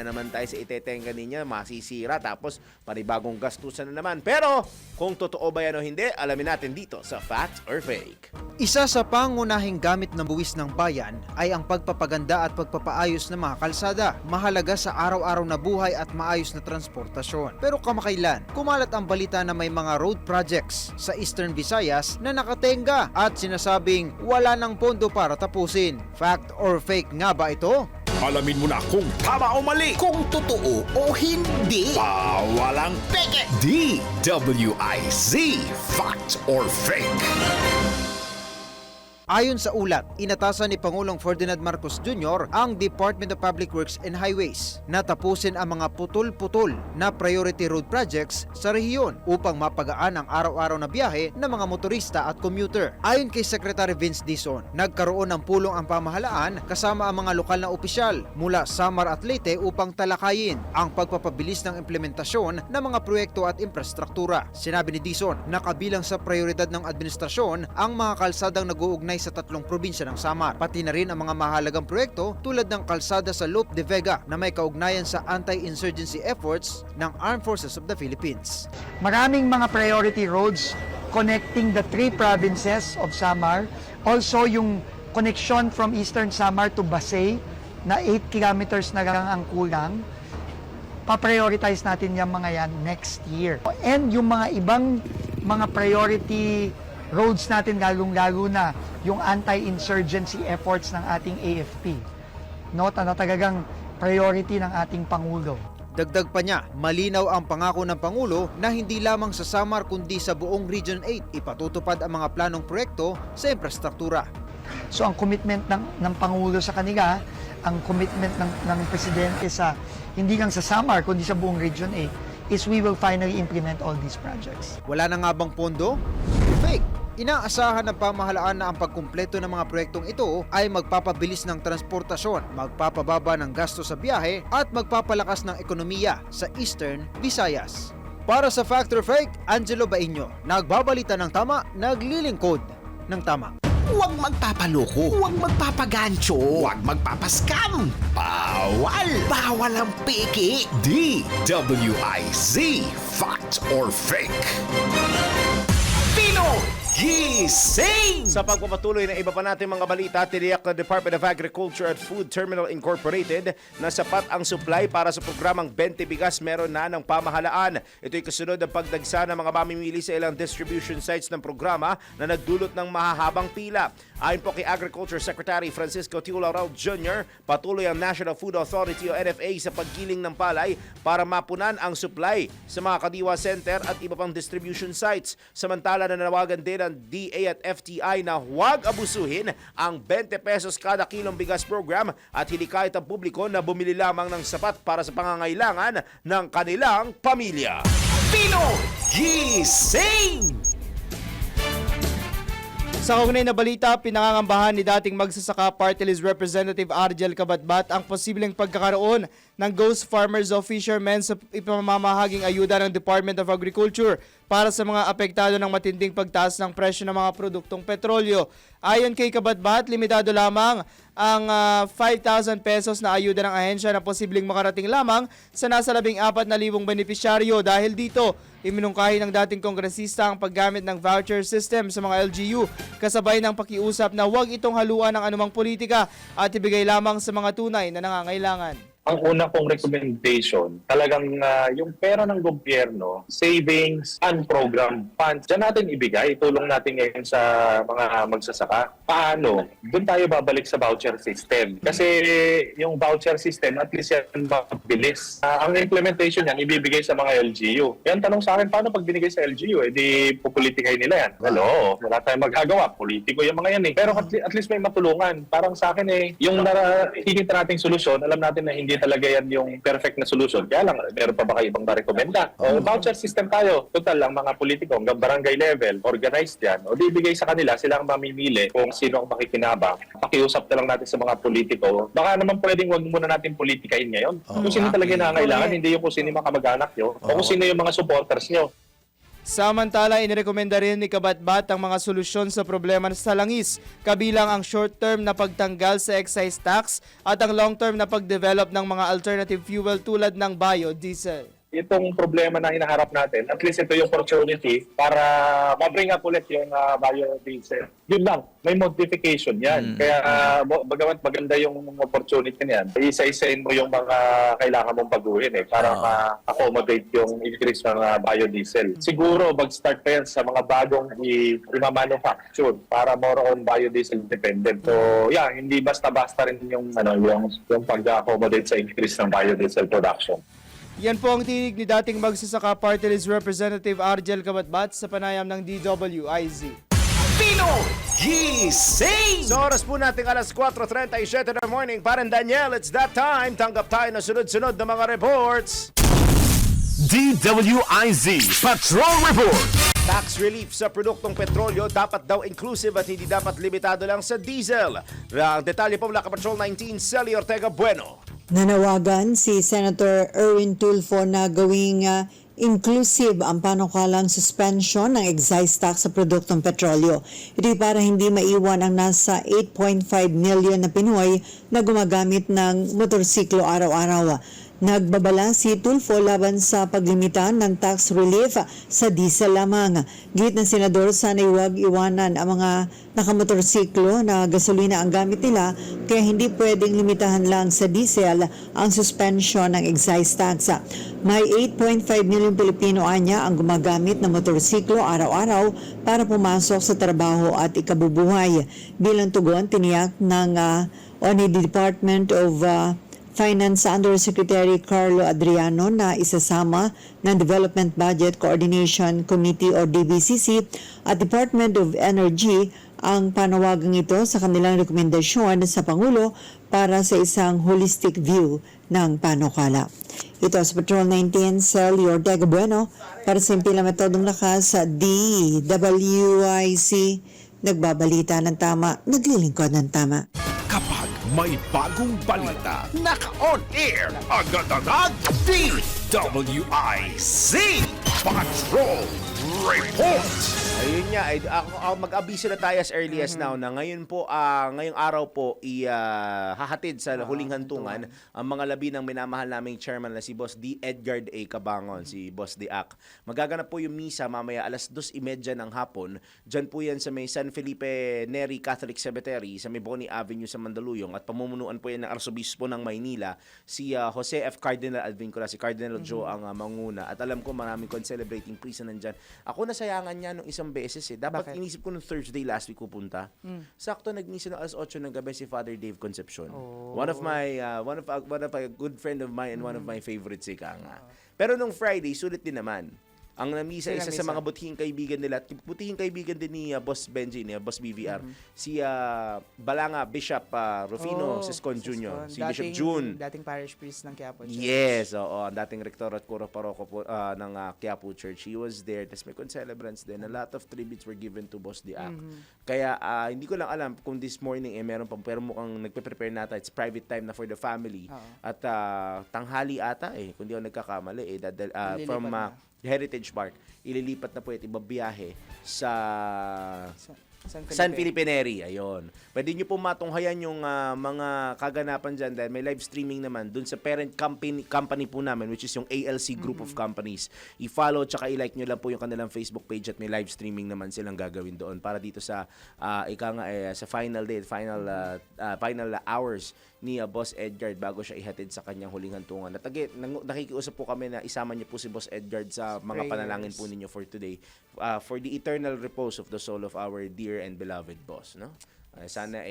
naman tayo sa itetenga niya, masisira tapos panibagong gastusan na naman. Pero kung totoo ba yan o hindi, alamin natin dito sa Fact or Fake. Isa sa pangunahing gamit ng buwis ng bayan ay ang pagpapaganda at pagpapaayos ng mga kalsada. Mahalaga sa araw-araw na buhay at maayos na transportasyon. Pero kamakailan, kumalat ang balita na may mga road projects sa Eastern Visayas na nakatenga at sinasabing wala ng pondo para tapusin. Fact or fake nga ba ito? Alamin mo na kung tama o mali, kung totoo o hindi. Walang peke. DWIZ, Fact or Fake. Ayon sa ulat, inatasan ni Pangulong Ferdinand Marcos Jr. ang Department of Public Works and Highways na tapusin ang mga putol-putol na priority road projects sa rehiyon upang mapagaan ang araw-araw na biyahe ng mga motorista at commuter. Ayon kay Secretary Vince Dizon, nagkaroon ng pulong ang pamahalaan kasama ang mga lokal na opisyal mula Samar at Leyte upang talakayin ang pagpapabilis ng implementasyon ng mga proyekto at infrastruktura. Sinabi ni Dizon na kabilang sa prioridad ng administrasyon ang mga kalsadang nag-uugnay sa 3 probinsya ng Samar, pati na rin ang mga mahalagang proyekto tulad ng kalsada sa Loop de Vega na may kaugnayan sa anti-insurgency efforts ng Armed Forces of the Philippines. Maraming mga priority roads connecting the 3 provinces of Samar. Also yung connection from Eastern Samar to Basay na 8 kilometers na lang ang kulang. Pa-prioritize natin yung mga yan next year. And yung mga ibang mga priority roads natin, lalong-lalo na yung anti-insurgency efforts ng ating AFP. No, na talagang priority ng ating Pangulo. Dagdag pa niya, malinaw ang pangako ng Pangulo na hindi lamang sa Samar kundi sa buong Region 8 ipatutupad ang mga planong proyekto sa infrastruktura. So ang commitment ng Pangulo sa kanila, ang commitment ng Presidente sa hindi lang sa Samar kundi sa buong Region A is we will finally implement all these projects. Wala na nga bang pondo? Fake! Inaasahan ng pamahalaan na ang pagkumpleto ng mga proyektong ito ay magpapabilis ng transportasyon, magpapababa ng gasto sa biyahe at magpapalakas ng ekonomiya sa Eastern Visayas. Para sa Fact or Fake, Angelo Bainyo, nagbabalita ng tama, naglilingkod ng tama. Huwag magpapaloko, huwag magpapagancho, huwag magpapaskam. Bawal! Bawal ang peke. DWIZ, Fact or Fake. Pinoy Gising! Sa pagpapatuloy ng iba pa natin mga balita, tiniyak ng Department of Agriculture at Food Terminal Incorporated na sapat ang supply para sa programang 20 Bigas meron na ng pamahalaan. Ito'y kasunod ng pagdagsa ng mga mamimili sa ilang distribution sites ng programa na nagdulot ng mahahabang pila. Ayon po kay Agriculture Secretary Francisco Tiularaw Jr., patuloy ang National Food Authority o NFA sa pagkiling ng palay para mapunan ang supply sa mga Kadiwa Center at iba pang distribution sites. Samantala nanawagan din ng DA at FTI na huwag abusuhin ang 20 pesos kada kilong bigas program at hinikayat ang publiko na bumili lamang ng sapat para sa pangangailangan ng kanilang pamilya. Pinoy Gising! Sa kaugnay na balita, pinangangambahan ni dating magsasaka Party List Representative Argel Cabatbat ang posibleng pagkakaroon ng ghost farmers o fishermen sa ipamamahaging ayuda ng Department of Agriculture para sa mga apektado ng matinding pagtaas ng presyo ng mga produktong petrolyo. Ayon kay Cabatbat, limitado lamang ang 5,000 pesos na ayuda ng ahensya na posibleng makarating lamang sa nasa 14,000 benepisyaryo. Dahil dito, iminungkahi ng dating kongresista ang paggamit ng voucher system sa mga LGU kasabay ng pakiusap na huwag itong haluan ng anumang politika at ibigay lamang sa mga tunay na nangangailangan. Ang una kong recommendation, talagang yung pera ng gobyerno, savings and program funds, dyan natin ibigay, tulong natin ngayon sa mga magsasaka. Paano? Doon tayo babalik sa voucher system. Kasi yung voucher system, at least yan mabilis. Ang implementation yan, ibibigay sa mga LGU. Yan tanong sa akin, paano pag binigay sa LGU? Di pupolitikay nila yan. Hello, wala tayong magagawa. Politiko yung mga yan eh. Pero at least may matulungan. Parang sa akin yung nakikita nating solusyon, alam natin na hindi talaga yan yung perfect na solution. Kaya lang, meron pa ba kayo ibang ma-recommenda? O voucher system tayo. Total lang, mga politiko, hanggang barangay level, organized yan. O di ibigay sa kanila, sila ang mamimili kung sino ang makikinabang. Pakiusap na lang natin sa mga politiko. Baka naman pwedeng wag muna natin politikain ngayon. Kung sino talaga nangangailangan, hindi yung kung sino yung mga kamag-anak nyo, o kung sino yung mga supporters nyo. Samantala, inirekomenda rin ni Cabatbat ang mga solusyon sa problema sa langis, kabilang ang short-term na pagtanggal sa excise tax at ang long-term na pag-develop ng mga alternative fuel tulad ng biodiesel. Itong problema na hinaharap natin, at least ito yung opportunity para ma-bring up ulit yung biodiesel. Yun lang, may modification yan. Kaya bagamat maganda yung opportunity niyan, isa-isain mo yung mga kailangan mong baguhin para ma-accommodate yung increase ng biodiesel. Siguro mag-start pa yan sa mga bagong i-manufacture para more on biodiesel dependent. So yeah, hindi basta-basta rin yung pag-accommodate sa increase ng biodiesel production. Yan po ang tinig ni dating magsasaka Party List Representative Argel Cabatbat sa panayam ng DWIZ. Pinoy Gising! Sa oras po natin alas 4:37 ng morning, parang Daniel, it's that time. Tanggap tayo na sunod-sunod na mga reports. DWIZ Patrol Report. Tax relief sa produktong petrolyo dapat daw inclusive at hindi dapat limitado lang sa diesel. Ang detalye po mula Kapatrol 19, Celi Ortega Bueno. Nanawagan si Senator Erwin Tulfo na gawing inclusive ang panukalang suspension ng excise tax sa produktong petrolyo. Ito'y para hindi maiwan ang nasa 8.5 million na Pinoy na gumagamit ng motorsiklo araw-araw. Nagbabala si Tulfo laban sa paglimita ng tax relief sa diesel lamang. Git ng senador, sana'y huwag iwanan ang mga nakamotorsiklo na gasolina ang gamit nila, kaya hindi pwedeng limitahan lang sa diesel ang suspension ng excise tax. May 8.5 million Pilipino anya ang gumagamit ng motorsiklo araw-araw para pumasok sa trabaho at ikabubuhay. Bilang tugon, tiniyak ng Department of Finance Undersecretary Carlo Adriano na isasama ng Development Budget Coordination Committee o DBCC at Department of Energy ang panawagang ito sa kanilang rekomendasyon sa Pangulo para sa isang holistic view ng panukala. Ito sa Patrol 19, Cel Ortega Bueno para sa Impila Metodong Lakas sa DWIC. Nagbabalita ng tama, naglilingkod ng tama. Kapag may bagong balita, naka-on air, agad-agad, DWIZ Patrol Report! Ayun nga, mag-abiso na tayo as early as now na ngayon po, ngayong araw po, hahatid sa huling hantungan ang mga labi ng minamahal naming chairman na si Boss D. Edgar A. Cabangon, si Boss Diak. Magaganap po yung misa mamaya alas 2:30 ng hapon. Diyan po yan sa may San Felipe Neri Catholic Cemetery sa may Boni Avenue sa Mandaluyong at pamumunuan po yan ng Arsobispo ng Maynila, si Jose F. Cardinal Advincula, si Cardinal Joe ang manguna. At alam ko maraming celebrating priest na nandyan. Ako nasayangan niya nung isang beses Dapat inisip ko nung Thursday last week pupunta. Sakto nagmisa ng alas 8 ng gabi si Father Dave Concepcion. One of a good friend of mine and one of my favorites ika nga. Pero nung Friday sulit din naman. Ang namisa, isa sa mga butihing kaibigan nila, butihing kaibigan din ni Boss Benji, ni Boss BVR, si Balanga Bishop Rufino Sescon Jr., si Bishop June. Dating parish priest ng Quiapo Church. Yes, oo, ang dating rektor at kuro paroko po, ng Quiapo Church. He was there, tapos may concelebrants din. A lot of tributes were given to Boss Diak. Kaya hindi ko lang alam kung this morning meron pa, pero mukhang nagpe-prepare nata. It's private time na for the family. At tanghali ata kung di ako nagkakamali from Heritage Park, ililipat na po at ibabiyahe sa San Felipe Neri. Ayun. Pwede nyo po matunghayan yung mga kaganapan dyan dahil may live streaming naman dun sa parent company po namin, which is yung ALC Group of Companies. I-follow tsaka i-like nyo lang po yung kanilang Facebook page at may live streaming naman silang gagawin doon para dito sa sa final day, final hours ni Boss Edgar bago siya ihatid sa kanyang huling hantungan. At again, nakikiusap po kami na isama niyo po si Boss Edgar sa mga panalangin po ninyo for today, for the eternal repose of the soul of our dear and beloved boss, no? Sana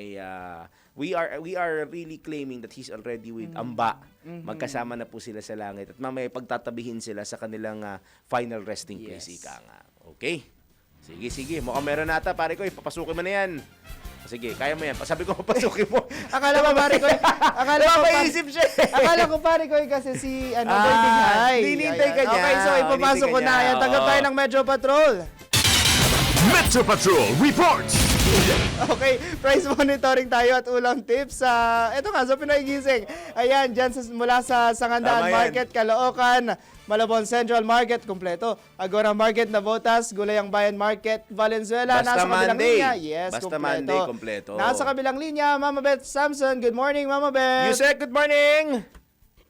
we are really claiming that he's already with Amba. Magkasama na po sila sa langit at mamaya pagtatabihin sila sa kanilang final resting place ika nga. Okay? Sige. Mukhang meron nata, pare ko. Papasukin mo na yan. Sige, kaya mo yan. Sabi ko, papasukin mo. Akala ko pare ko. Mapaisip siya. Akala ko pare ko kasi si Golden High. Ninintay ka niya. Okay, so ipapasok ko na. Yan, tanggap tayo ng Metro Patrol. Metro Patrol reports! Okay, price monitoring tayo at ulang tips ito nga, sa Pinoy Gising. Ayan, dyan mula sa Sangandaan Market, Caloocan, Malabon Central Market, kompleto. Agora Market, Navotas, Gulayang Bayan Market, Valenzuela, Basta nasa kabilang Monday. linya. Yes, Basta kompleto. Monday, kompleto. Nasa kabilang linya, Mama Beth Samson. Good morning, Mama Beth. Yusek, good morning!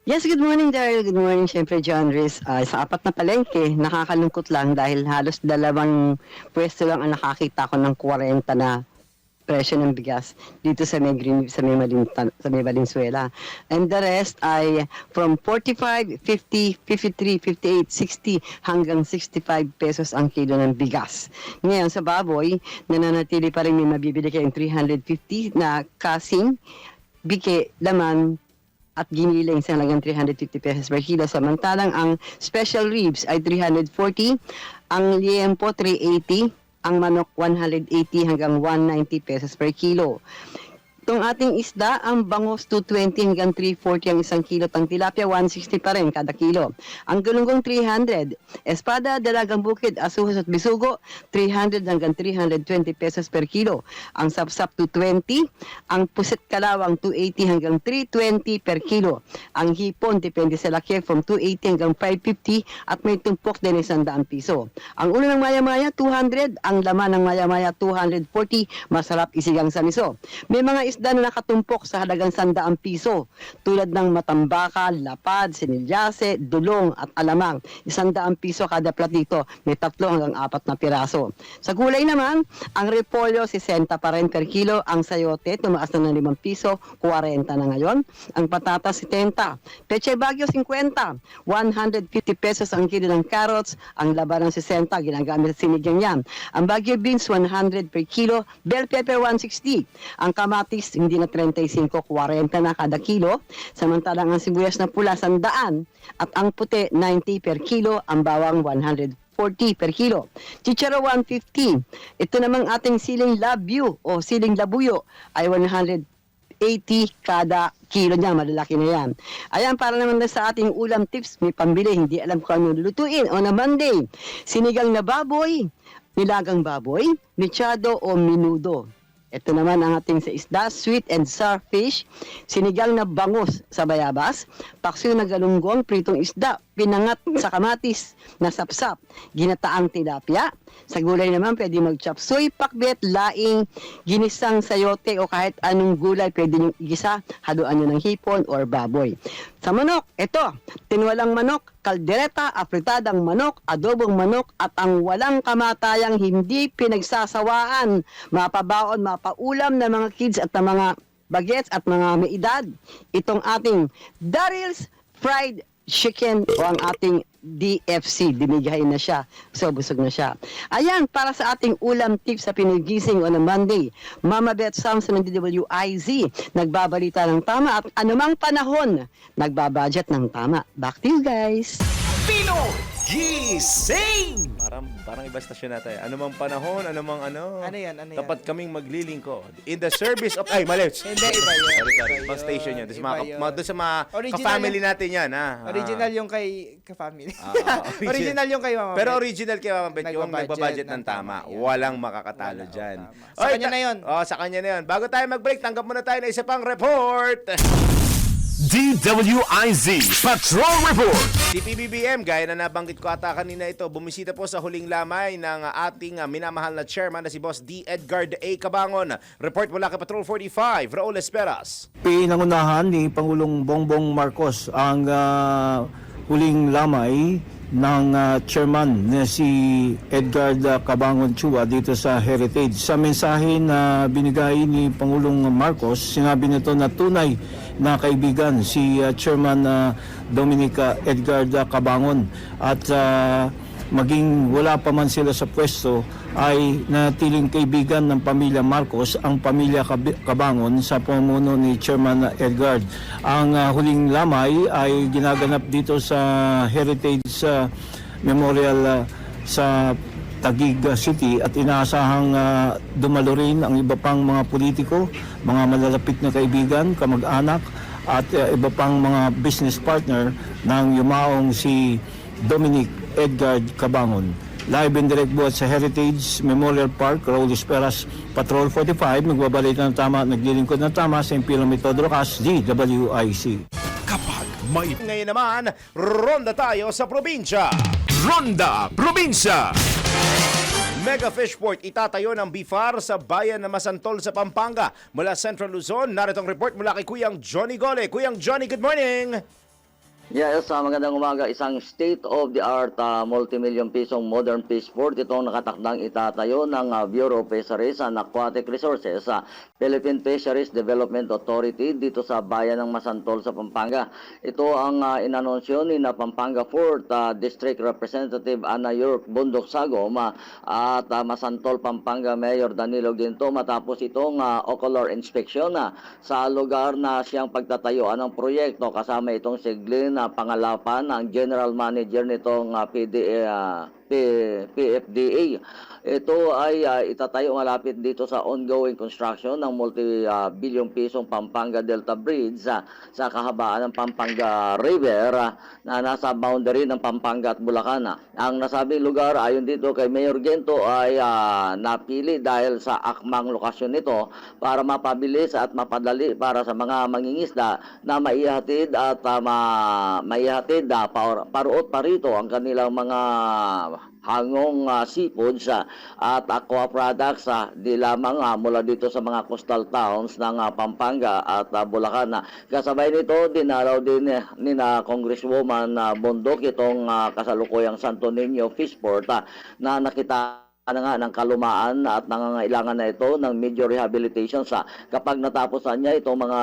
Yes, good morning, Daryl. Good morning, syempre, John Riz. Sa apat na palengke, nakakalungkot lang dahil halos 2 pwesto lang ang nakakita ko ng 40 na presyo ng bigas dito sa may Valenzuela. And the rest ay from 45, 50, 53, 58, 60 hanggang 65 pesos ang kilo ng bigas. Ngayon sa baboy, nananatili pa rin may mabibili kayong 350 na kasing, bike, laman, at giniling sa halagang 350 pesos per kilo. Samantalang ang special ribs ay 340, ang liempo 380, ang manok 180 hanggang 190 pesos per kilo. Itong ating isda, ang bangus 220 hanggang 340 ang isang kilo. Tang tilapia 160 pa rin kada kilo. Ang gulunggong 300. Espada, dalagang bukid, asuhos at bisugo 300 hanggang 320 pesos per kilo. Ang sapsap 220. Ang pusit kalawang 280 hanggang 320 per kilo. Ang hipon, depende sa laki, from 280 hanggang 550 at may tumpok din 100 piso. Ang ulo ng maya-maya 200. Ang laman ng maya-maya 240. Masarap isigang sa miso. May mga isda na nakatumpok sa halagang 100 piso tulad ng matambaka, lapad, sinilyase, dulong at alamang. 100 piso kada platito, may 3 hanggang 4 na piraso. Sa gulay naman, ang repolyo 60 pa rin per kilo, ang sayote tumaas na ng 5 piso, 40 na ngayon. Ang patatas 70, peche bagyo 50, 150 pesos ang kilo ng carrots, ang laban ng 60 ginagamit sa sinigang yan. Ang bagyo beans 100 per kilo, bell pepper 160, ang kamatis hindi na 35, 40 na kada kilo. Samantalang ang sibuyas na pula 100 at ang puti 90 per kilo, ang bawang 140 140 per kilo. Chicharo 150. Ito namang ating siling labyo o siling labuyo ay 180 kada kilo niya, malalaki na yan. Ayan, para naman na sa ating ulam tips, may pambili, hindi alam kung ano lutuin. On a Monday, sinigang na baboy, nilagang baboy, mechado o minudo. Ito naman ang ating sa isda, sweet and sour fish, sinigang na bangus sa bayabas, paksiw na galunggong, pritong isda, pinangat sa kamatis na sapsap, ginataang tilapia. Sa gulay naman, pwede mag-chop suey, pakbet, laing, ginisang sayote o kahit anong gulay pwede nyo igisa, haluan nyo ng hipon or baboy. Sa manok, ito, tinwalang manok, kaldereta, apritadang manok, adobong manok, at ang walang kamatayang hindi pinagsasawaan, mapabaon, mapaulam ng mga kids at ng mga bagets at mga may edad. Itong ating Daryl's Fried Chicken o ang ating DFC, dinigay na siya. So, busog na siya. Ayan, para sa ating ulam tips sa Pinigising on a Monday, Mama Beth Samson ng DWIZ, nagbabalita ng tama at anumang panahon, nagbabudget ng tama. Back to you guys! Gising! Parang iba stasyon natin. Anumang panahon, anumang ano. Ano yan? Tapat kaming maglilingkod. In the service of... Ay, mali. Hindi, iba yun. Sorry. Iba Pang station yun. Iba yun. Doon sa mga Original ka-family natin yan, ha? Original yung kay ka-family. Original yung kay Mama Pero Beth. original kay Mama Beth, yung nagbabudget ng tama. Walang makakatalo dyan. Sa kanya na yun. Sa kanya na yun. Bago tayo mag-break, tanggap muna tayo na isa pang report. DWIZ Patrol Report. Si PBBM, gaya na nabanggit ko ata kanina ito, bumisita po sa huling lamay ng ating minamahal na chairman na si Boss D. Edgar A. Cabangon. Report mula kay Patrol 45, Raul Esperas. Pinangunahan ni Pangulong Bongbong Marcos ang huling lamay ng chairman na si Edgar Cabangon Chua dito sa Heritage. Sa mensahe na binigay ni Pangulong Marcos, sinabi nito na tunay na kaibigan si Chairman Dominic Edgar Cabangon at maging wala pa man sila sa pwesto ay natiling kaibigan ng pamilya Marcos ang pamilya Cabangon sa pamuno ni Chairman Edgar. Ang huling lamay ay ginaganap dito sa Heritage Memorial sa Taguig City at inaasahang dumalo rin ang iba pang mga politiko, mga malalapit na kaibigan, kamag-anak at iba pang mga business partner ng yumaong si Dominic Edgar Cabangon. Live and direct buhat sa Heritage Memorial Park, Raul Esperas, Patrol 45, nagbabalita ng tama, naglilingkod ng tama sa Impilo Metodo Rocas, DWIC. Kapag may Ngayon naman, ronda tayo sa probinsya. Ronda Probinsya! Mega Fishport itatayo ng BIFAR sa bayan na Masantol sa Pampanga. Mula Central Luzon, naritong report mula kay Kuyang Johnny Gole. Kuyang Johnny, good morning! Yes, magandang umaga. Isang state-of-the-art multi-million pisong modern fishport itong nakatakdang itatayo ng Bureau of Fisheries and Aquatic Resources sa Philippine Fisheries Development Authority dito sa bayan ng Masantol sa Pampanga. Ito ang inanunsyo ni na Pampanga 4th District Representative Ana York Bundok Sagom at Masantol Pampanga Mayor Danilo Ginto matapos itong ocular inspection sa lugar na siyang pagtatayuan ng proyekto kasama itong siglin na pangalapan ng General Manager nitong PFDA. Ito ay itatayo malapit dito sa ongoing construction ng multi-billion pisong Pampanga Delta Bridge sa kahabaan ng Pampanga River na nasa boundary ng Pampanga at Bulacan. Ang nasabing lugar ayon dito kay Mayor Gento ay napili dahil sa akmang lokasyon nito para mapabilis at mapadali para sa mga mangingisda na maihatid at maihatid paruot parito ang kanilang mga hangong seafoods at aqua products di lamang mula dito sa mga coastal towns ng Pampanga at Bulacan. Kasabay nito, dinaraw din ni na Congresswoman Bondok itong kasalukuyang Santo Niño Fishport na nakita na nga ng kalumaan at nangangailangan na ito ng major rehabilitation kapag natapos niya itong mga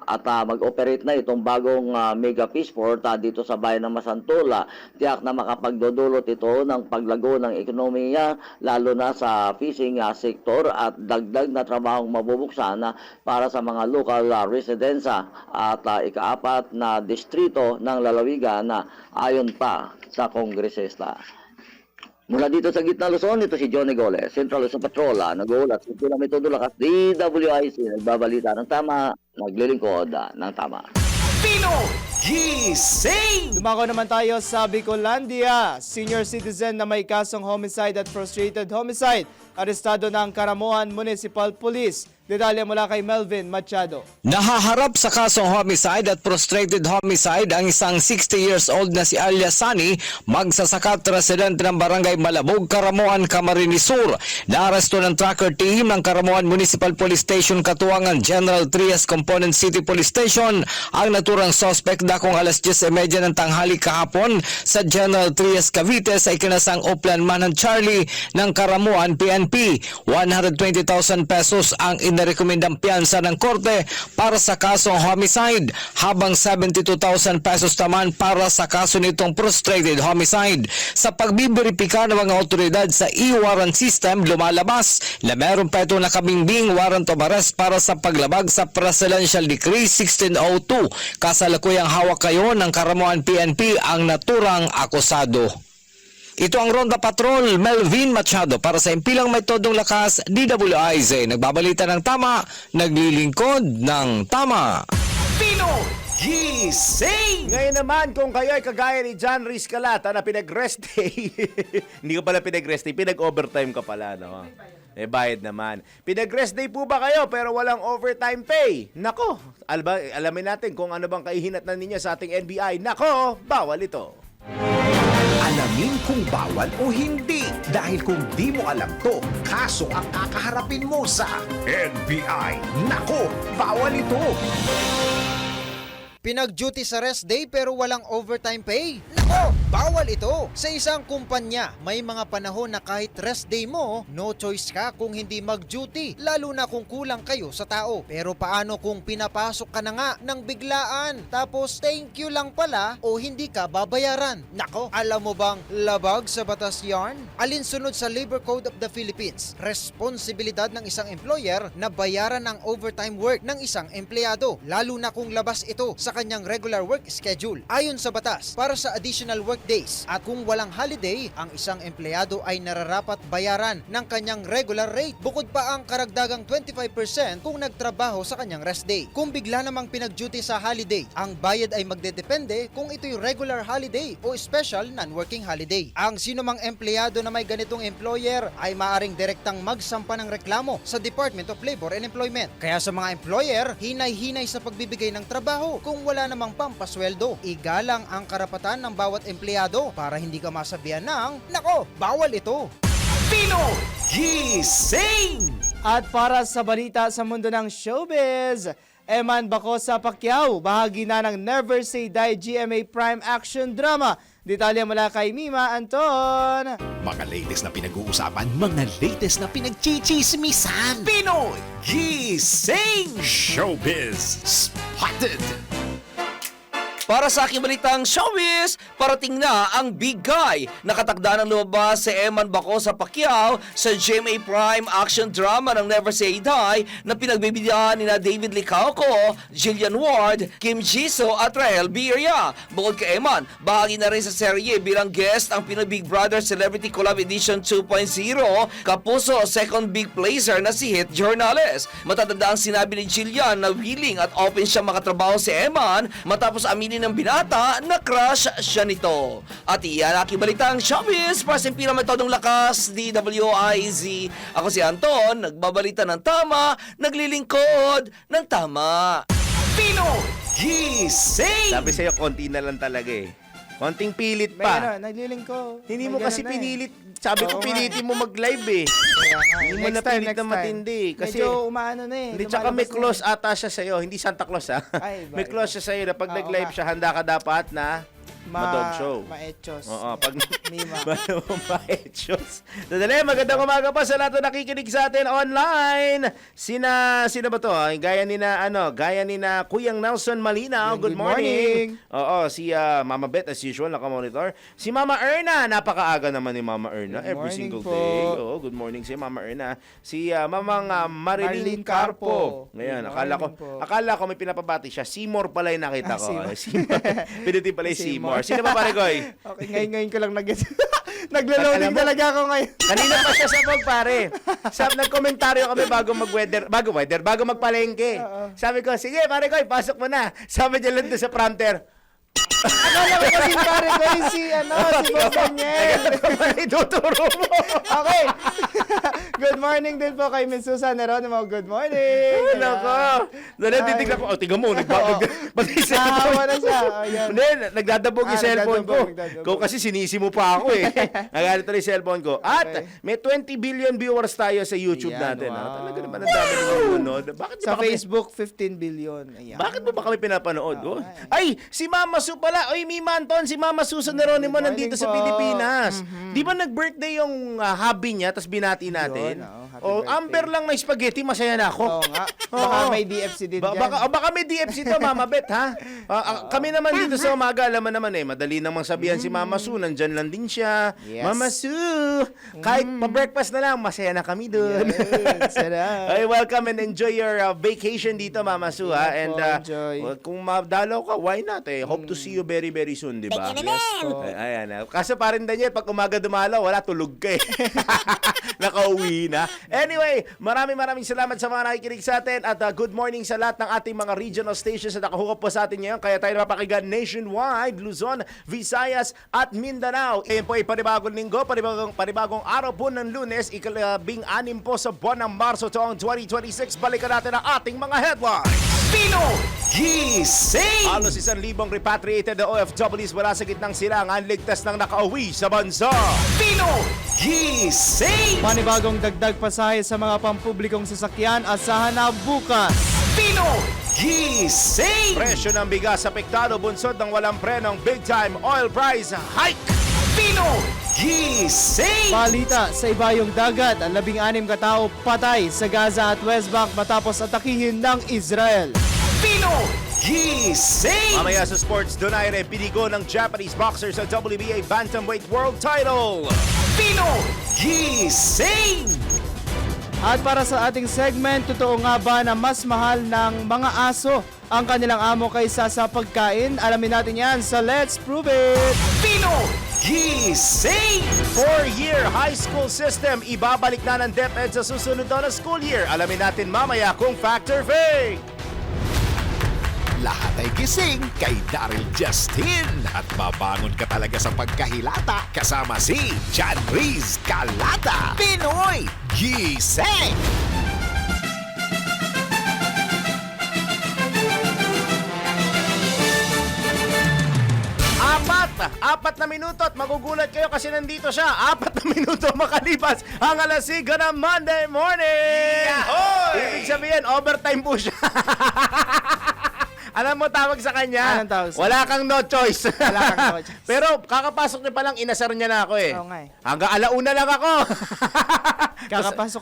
at mag-operate na itong bagong mega fishport dito sa bayan ng Masantol. Tiyak na makapagdudulot ito ng paglago ng ekonomiya lalo na sa fishing sector at dagdag na trabahong mabubuksan para sa mga local residents at ikaapat na distrito ng lalawigan ayon pa sa kongresista. Mula dito sa Gitna Luzon, ito si Johnny Gole, Central Luzon Patrola, nag-uulat sa Pulang Metodo Lakas, DWIC, nagbabalita ng tama, naglilingkod ng tama. Gising! Dumako naman tayo sa Bicolandia. Senior citizen na may kasong homicide at frustrated homicide. Arestado ng Karamuan Municipal Police. Detalye mula kay Melvin Machado. Nahaharap sa kasong homicide at frustrated homicide ang isang 60 years old na si alias Sani, magsasakat residente ng barangay Malabog, Karamuan, Camarines Sur. Naaresto ng tracker team ng Karamuan Municipal Police Station katuwangan General Trias Component City Police Station ang naturang suspect dakong alas 10:30 ng tanghali kahapon sa General Trias Cavite sa ikinasang Upland Manhunt Charlie ng Karamuan PNP. 120,000 pesos ang inarekomendang piyansa ng korte para sa kasong homicide, habang 72,000 pesos naman para sa kaso nitong frustrated homicide. Sa pagbiberipika ng mga otoridad sa e-warrant system, lumalabas na meron pa ito nakabimbing warrant of arrest para sa paglabag sa Presidential Decree 1602. Kasalukuyang hawak kayo ng Karamuan PNP ang naturang akusado. Ito ang Ronda Patrol, Melvin Machado para sa Impilang May Todong Lakas, DWIZ. Nagbabalita ng tama, naglilingkod ng tama. Gising! Ngayon naman, kung kayo ay kagaya ni John Riz Calata na pinag-rest day, hindi ka pala pinag-rest day, pinag-overtime ka pala, no? Eh, bayad naman. Pinag-rest day po ba kayo pero walang overtime pay? Nako, alamin natin kung ano bang kahihinatnan ninyo sa ating NBI. Nako, bawal ito. Alamin kung bawal o hindi. Dahil kung di mo alam to, kaso ang kakaharapin mo sa NBI. Nako, bawal ito. Pinag-duty sa rest day pero walang overtime pay? Nako, bawal ito! Sa isang kumpanya, may mga panahon na kahit rest day mo, no choice ka kung hindi mag-duty, lalo na kung kulang kayo sa tao. Pero paano kung pinapasok ka na nga ng biglaan, tapos thank you lang pala o hindi ka babayaran? Nako, alam mo bang labag sa batas yarn? Alinsunod sa Labor Code of the Philippines, responsibilidad ng isang employer na bayaran ang overtime work ng isang empleyado, lalo na kung labas ito sa kanyang regular work schedule. Ayon sa batas, para sa additional work days at kung walang holiday, ang isang empleyado ay nararapat bayaran ng kanyang regular rate. Bukod pa ang karagdagang 25% kung nagtrabaho sa kanyang rest day. Kung bigla namang pinag-duty sa holiday, ang bayad ay magdedepende kung ito'y regular holiday o special non-working holiday. Ang sinumang empleyado na may ganitong employer ay maaring direktang magsampa ng reklamo sa Department of Labor and Employment. Kaya sa mga employer, hinay-hinay sa pagbibigay ng trabaho kung wala namang pampasweldo. Igalang ang karapatan ng bawat empleyado para hindi ka masabihan ng, nako, bawal ito. Gising! At para sa balita sa mundo ng showbiz, Eman Bacosa Pacquiao, bahagi na ng Never Say Die GMA Prime Action Drama. Detalye mula kay Mima Anton. Mga latest na pinag-uusapan, mga latest na pinagchichismisan. Pinoy Gising! Showbiz Spotted! Para sa aking balitang showbiz, parating na ang big guy. Nakatakda ng lumabas si Eman Bacosa Pacquiao sa GMA Prime action drama ng Never Say Die na pinagbibigyan ni David Licauco, Jillian Ward, Kim Jisoo at Rahel Birria. Bukod kay Eman, bahagi na rin sa serye bilang guest ang Pinoy Big Brother Celebrity Collab Edition 2.0, kapuso second big placer na si Hit Jornales. Matatanda ang sinabi ni Jillian na willing at open siya makatrabaho si Eman matapos aminin ng binata na crush siya nito. At iyan aking balitang showbiz para sa Impilang May Todong Lakas, DWIZ. Ako si Anton, nagbabalita ng tama, naglilingkod ng tama. Gising! Sabi sa'yo, konti na lang talaga eh. Konting pilit May pa. naglilingkod. Hindi mo May kasi ganun na eh. pinilit. Sabi ko, Oo nga. pilitin mo mag-live eh. Hindi mo Next na time, pilit na matindi. Kasi, medyo umaano na eh. hindi, tsaka may lumalabas na close eh. ata siya sa'yo. Hindi Santa Claus ha. Ay, May iba, close siya sa'yo na pag Oo nag-live nga. siya, handa ka dapat na ma-dog show. Ma-etchos. Oo, pag Mima. ma-etchos. Dadali, magandang umaga pa sa lahat na nakikinig sa atin online. Sino ba to? Gaya ni na Kuyang Nelson Malinaw. Good morning. Oo, si Mama Beth as usual, naka-monitor. Si Mama Erna, napakaaga naman ni Mama Erna. Good Every morning single po. day. Oo, good morning si Mama Erna. Si Mamang Marilyn Marlene Carpo. Carpo. Ngayon, Good akala morning po. ko may pinapabati siya. Seymour pala yung nakita ko. Seymour. Seymour. Pinuti pala yung Seymour. Sino ba pare Goy? Okay, ngayon ko lang nag-get. Naglo-loading Alam mo, talaga ako ngayon. Kanina pa siya sabog, pare. Nagkomentaryo kami bago magpalengke. Sabi ko, sige, pare ko, pasok mo na. Sabi niya lang doon sa prompter, Akala ko kasi pare ko si Boss Daniel. ituturo mo. Okay. Good morning din po kay Miss Susan Neronimo. Good morning. Nako. Natitignan ko. Tingnan mo. Pati cellphone. Nakahawa na siya. Ayan. Hindi, nagdadabog yung cellphone ko. nagdadabog. Ko kasi sinisi mo pa ako eh. Nagalit na yung cellphone ko. At may 20 billion viewers tayo sa YouTube Ayan, natin. wow. Talaga naman ang dami ng nanonood. Bakit Sa ba kami- Facebook, 15 billion. Ayan. Bakit mo ba kami pinapanood? Ay, si Mama Su pala. Oy, Mima Anton, si Mama Susan Neronimo Good nandito morning sa po. Pilipinas. Di ba nag-birthday yung hubby niya, tapos binati natin? happy Oh, Amber lang na spaghetti, masaya na ako. Oo nga. Baka may DFC din dyan. Baka may DFC to, Mama Bet, ha? Kami naman dito sa umaga, alam mo naman madali namang sabihan si Mama Su, nandyan lang din siya. Yes. Mama Su, kahit pa-breakfast na lang, masaya na kami doon. Sarap. Ay, welcome and enjoy your vacation dito, Mama Su, ha? And enjoy. kung madalaw ka, why not? Hope to see you very, very soon, di ba? Yes po. Ayan. Kaso pa rin, Daniel, pag umaga dumalaw, wala, tulog ka eh. Nakauwi na. Anyway, maraming salamat sa mga nakikinig sa atin at good morning sa lahat ng ating mga regional stations na nakahukap po sa atin ngayon. Kaya tayo napapakinggan nationwide, Luzon, Visayas at Mindanao. Ngayon po ay panibagong linggo, panibagong araw po ng Lunes, ikalabing-anim po sa buwan ng Marso taong 2026. Balikan natin ang ating mga headlines. Pino Gising! Halos 1,000 repatriated na OFWs wala sa gitnang silangan, ligtas nang nakauwi sa bansa. Pino Gising! Panibagong dagdag pasahe sa mga pampublikong sasakyan, asahan na bukas. Pino Gising! Presyo ng bigas apektado, bunsod ng walang prenong big time oil price hike. Pino Gising! Balita sa ibayong dagat, ang 16 katao patay sa Gaza at West Bank matapos atakihin ng Israel. Pino Gising! Mamaya sa Sports Donaire, pinigo ng Japanese boxer sa WBA Bantamweight World Title. Pino Gising! At para sa ating segment, totoo nga ba na mas mahal ng mga aso ang kanilang amo kaysa sa pagkain? Alamin natin yan sa Let's Prove It! Pino Gising! 4-year high school system, ibabalik na ng DepEd sa susunod na school year. Alamin natin mamaya kung fact or fake. Lahat ay gising kay Daryl Justin at babangon ka talaga sa pagkahilata kasama si John Riz Calata. Pinoy Gising! Apat na minuto at magugulat kayo kasi nandito siya. 4 na minuto makalipas ang alas 5 ng Monday morning. Yahoy! Ibig sabihin, overtime po siya. Alam mo tawag sa kanya? Anong tawag sa Wala kang no choice. Wala kang no choice. Pero kakapasok niya pa lang, inasar niya na ako eh. Oo nga eh. Hanggang alauna lang ako.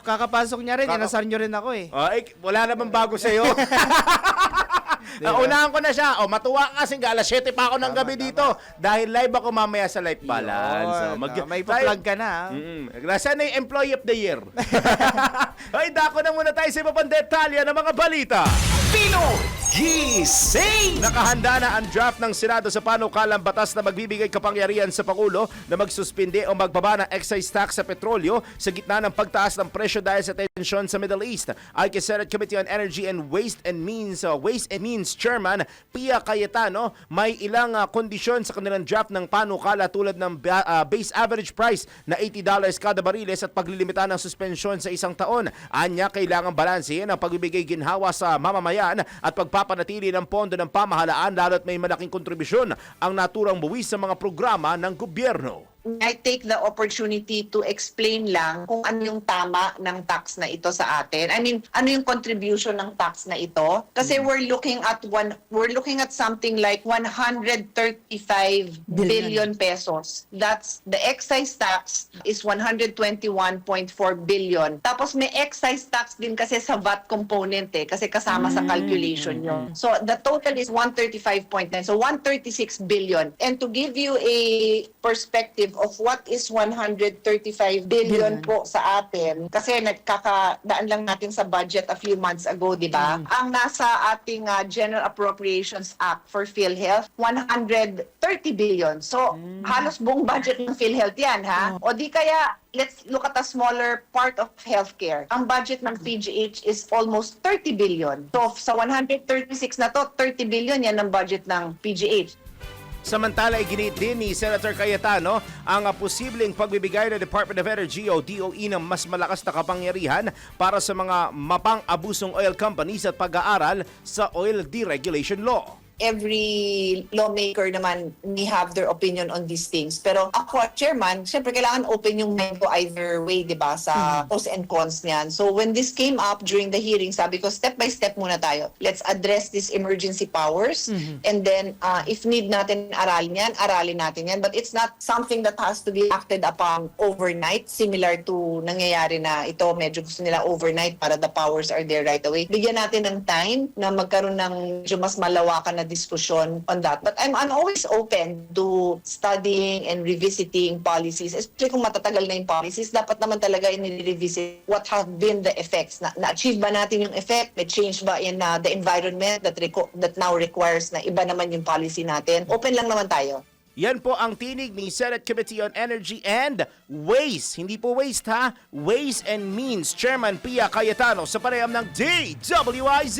Kakapasok niya rin, inasar niyo rin ako eh. Wala namang bago sa'yo. Unahan ko na siya. Matuwa ka kasi alas 7 pa ako ng gabi dito. Dahil live ako mamaya sa Life Balance. May pa-plug ka na. Nasaan na yung Employee of the Year? Ay, dako na muna tayo sa iba pang detalya ng mga balita. Pino Gising! Nakahanda na ang draft ng Senado sa panukalang batas na magbibigay kapangyarihan sa Pangulo na magsuspinde o magbaba ng excise tax sa petrolyo sa gitna ng pagtaas ng presyo dahil sa tensyon sa Middle East. Ay kay Senate Committee on Energy and Waste and Means Chairman Pia Cayetano, may ilang kondisyon sa kanilang draft ng panukala tulad ng base average price na $80 kada bariles at paglilimita ng suspensyon sa 1 taon. Anya, kailangan balansehin ang pagbibigay ginhawa sa mamamayan at pagpapanatili ng pondo ng pamahalaan lalo't may malaking kontribusyon ang naturang buwis sa mga programa ng gobyerno. I take the opportunity to explain lang kung ano yung tama ng tax na ito sa atin. I mean, ano yung contribution ng tax na ito? Kasi we're looking at something like 135 billion pesos. That's the excise tax is 121.4 billion. Tapos may excise tax din kasi sa VAT component kasi kasama sa calculation yun. So the total is 135.9. So 136 billion. And to give you a perspective, perspective of what is 135 billion po sa atin, kasi nagkakadaan lang natin sa budget a few months ago, di ba? Ang nasa ating General Appropriations Act for PhilHealth, 130 billion. So, halos buong budget ng PhilHealth yan, ha? O di kaya, let's look at a smaller part of healthcare. Ang budget ng PGH is almost 30 billion. So, sa 136 na to, 30 billion yan ang budget ng PGH. Samantala, iginit din ni Senator Cayetano ang posibleng pagbibigay ng Department of Energy o DOE ng mas malakas na kapangyarihan para sa mga mapang-abusong oil companies at pag-aaral sa oil deregulation law. Every lawmaker naman may have their opinion on these things. Pero ako at chairman, syempre kailangan open yung mind ko either way, di ba, sa pros and cons niyan. So when this came up during the hearing, sabi ko, step by step muna tayo. Let's address these emergency powers. And then, if need natin aralin natin yan. But it's not something that has to be acted upon overnight, similar to nangyayari na ito, medyo gusto nila overnight para the powers are there right away. Bigyan natin ng time na magkaroon ng medyo mas malawakan na discussion on that. But I'm always open to studying and revisiting policies. Especially kung matatagal na yung policies, dapat naman talaga i-revisit what have been the effects. Na-achieve ba natin yung effect? May change ba in the environment that now requires na iba naman yung policy natin? Open lang naman tayo. Yan po ang tinig ni Senate Committee on Energy and Ways. Hindi po waste ha, Ways and Means Chairman Pia Cayetano sa panayam ng DWIZ.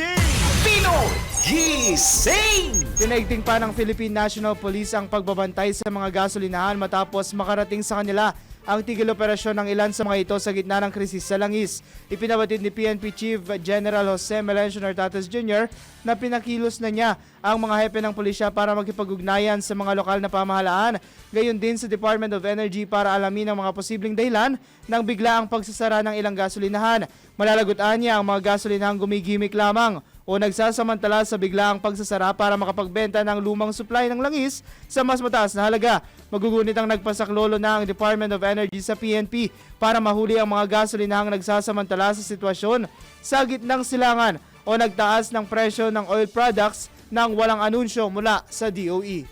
Pinoy Gising! Pinaigting pa ng Philippine National Police ang pagbabantay sa mga gasolinahan matapos makarating sa kanila ang tigil operasyon ng ilan sa mga ito sa gitna ng krisis sa langis. Ipinabatid ni PNP Chief General Jose Melencio Nartates Jr. na pinakilos na niya ang mga hepe ng pulisya para makipag-ugnayan sa mga lokal na pamahalaan, gayon din sa Department of Energy para alamin ang mga posibleng dahilan ng biglaang pagsasara ng ilang gasolinahan. Malalagutan niya ang mga gasolinahang gumigimik lamang o nagsasamantala sa biglaang pagsasara para makapagbenta ng lumang supply ng langis sa mas mataas na halaga. Magugunit ang nagpasaklolo na ang Department of Energy sa PNP para mahuli ang mga gasolinahang nagsasamantala sa sitwasyon sa gitnang silangan o nagtaas ng presyo ng oil products nang walang anunsyo mula sa DOE.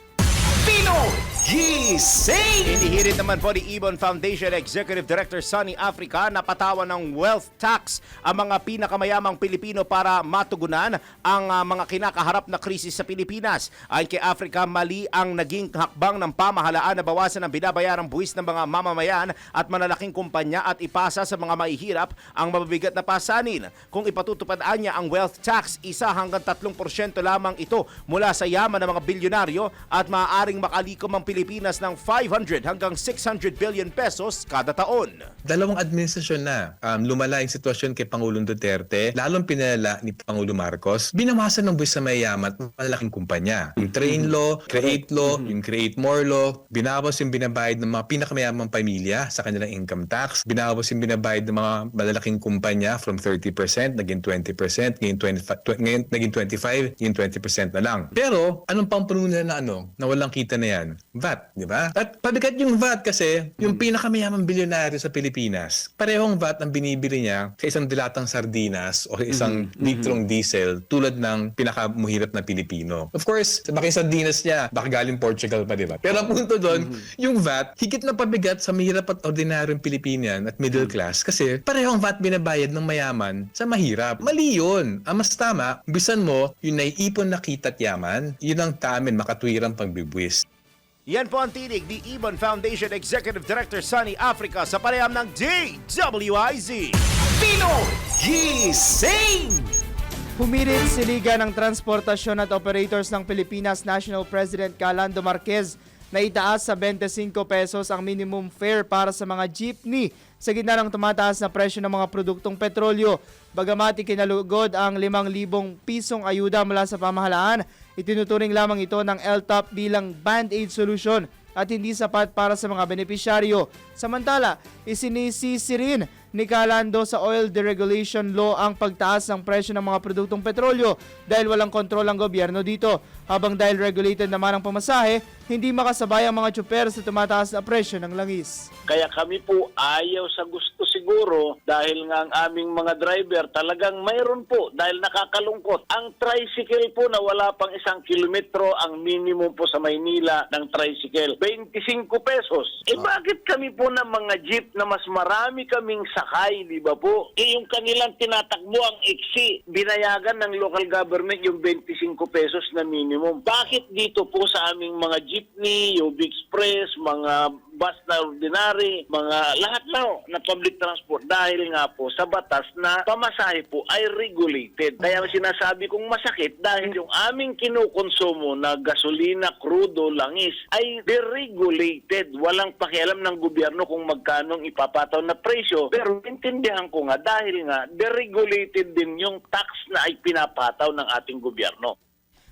Pinoy Gising! Inihirit naman po ni Ibon Foundation Executive Director Sunny Africa na patawan ng wealth tax ang mga pinakamayamang Pilipino para matugunan ang mga kinakaharap na krisis sa Pilipinas. Ayon kay Africa, mali ang naging hakbang ng pamahalaan na bawasan ang binabayarang buwis ng mga mamamayan at malalaking kumpanya at ipasa sa mga mahihirap ang mabibigat na pasanin. Kung ipatutupad niya ang wealth tax, 1 hanggang 3% lamang ito mula sa yaman ng mga bilyonaryo at maaaring makalikom ang Pilipinas ng 500 hanggang 600 billion pesos kada taon. Dalawang administrasyon na lumala yung sitwasyon kay Pangulong Duterte, lalong pinalala ni Pangulo Marcos, binawasan ng buwis sa mayayaman at malalaking kumpanya. Yung Train Law, Create Law, yung Create More Law, binawas yung binabayad ng mga pinakamayamang pamilya sa kanilang income tax, binawas yung binabayad ng mga malalaking kumpanya from 30%, naging 20%, ngayon naging 25%, naging 20% na lang. Pero, anong pampuno na na walang kita na yan? VAT, di ba? At pabigat yung VAT kasi yung pinakamayamang bilyonaryo sa Pilipinas, parehong VAT ang binibili niya sa isang dilatang sardinas o isang litrong diesel tulad ng pinakamuhirap na Pilipino. Of course, sa baking sardinas niya, baka galing Portugal pa, di ba? Pero ang punto doon, yung VAT, higit na pabigat sa mahirap at ordinaryong Pilipinian at middle class kasi parehong VAT binabayad ng mayaman sa mahirap. Mali yun. Ang mas tama, bisan mo, yung naiipon na kita at yaman, yun ang tamin makatwirang pagbibwis. Yan po ang tinig ni Ibon Foundation Executive Director Sunny Africa sa panayam ng DWIZ. Pinoy Gising! Pumilit si Liga ng Transportasyon at Operators ng Pilipinas National President Calando Marquez na itaas sa 25 pesos ang minimum fare para sa mga jeepney sa gitna ng tumataas na presyo ng mga produktong petrolyo. Bagamat ikinalugod ang 5,000 pisong ayuda mula sa pamahalaan, itinuturing lamang ito ng LTOP bilang band-aid solution at hindi sapat para sa mga benepisyaryo. Samantala, isinisisi rin ni Calando sa oil deregulation law ang pagtaas ng presyo ng mga produktong petrolyo dahil walang kontrol ang gobyerno dito. habang dahil regulated naman ang pamasahe, hindi makasabay ang mga tsuper sa tumataas na presyo ng langis. Kaya kami po ayaw sa gusto siguro dahil nga ang aming mga driver talagang mayroon po dahil nakakalungkot. Ang tricycle po na wala pang 1 kilometro ang minimum po sa Maynila ng tricycle, 25 pesos. Bakit kami po ng mga jeep na mas marami kaming sakay, di ba po? Yung kanilang tinatakbo ang iksi, binayagan ng local government yung 25 pesos na minimum. Bakit dito po sa aming mga jeepney, UB Express, mga bus na ordinary, mga lahat na public transport dahil nga po sa batas na pamasahe po ay regulated. Kaya sinasabi kong masakit dahil yung aming kinukonsumo na gasolina, crudo, langis ay deregulated. Walang pakialam ng gobyerno kung magkano ipapataw na presyo. Pero intindihan ko nga dahil nga deregulated din yung tax na ay pinapataw ng ating gobyerno.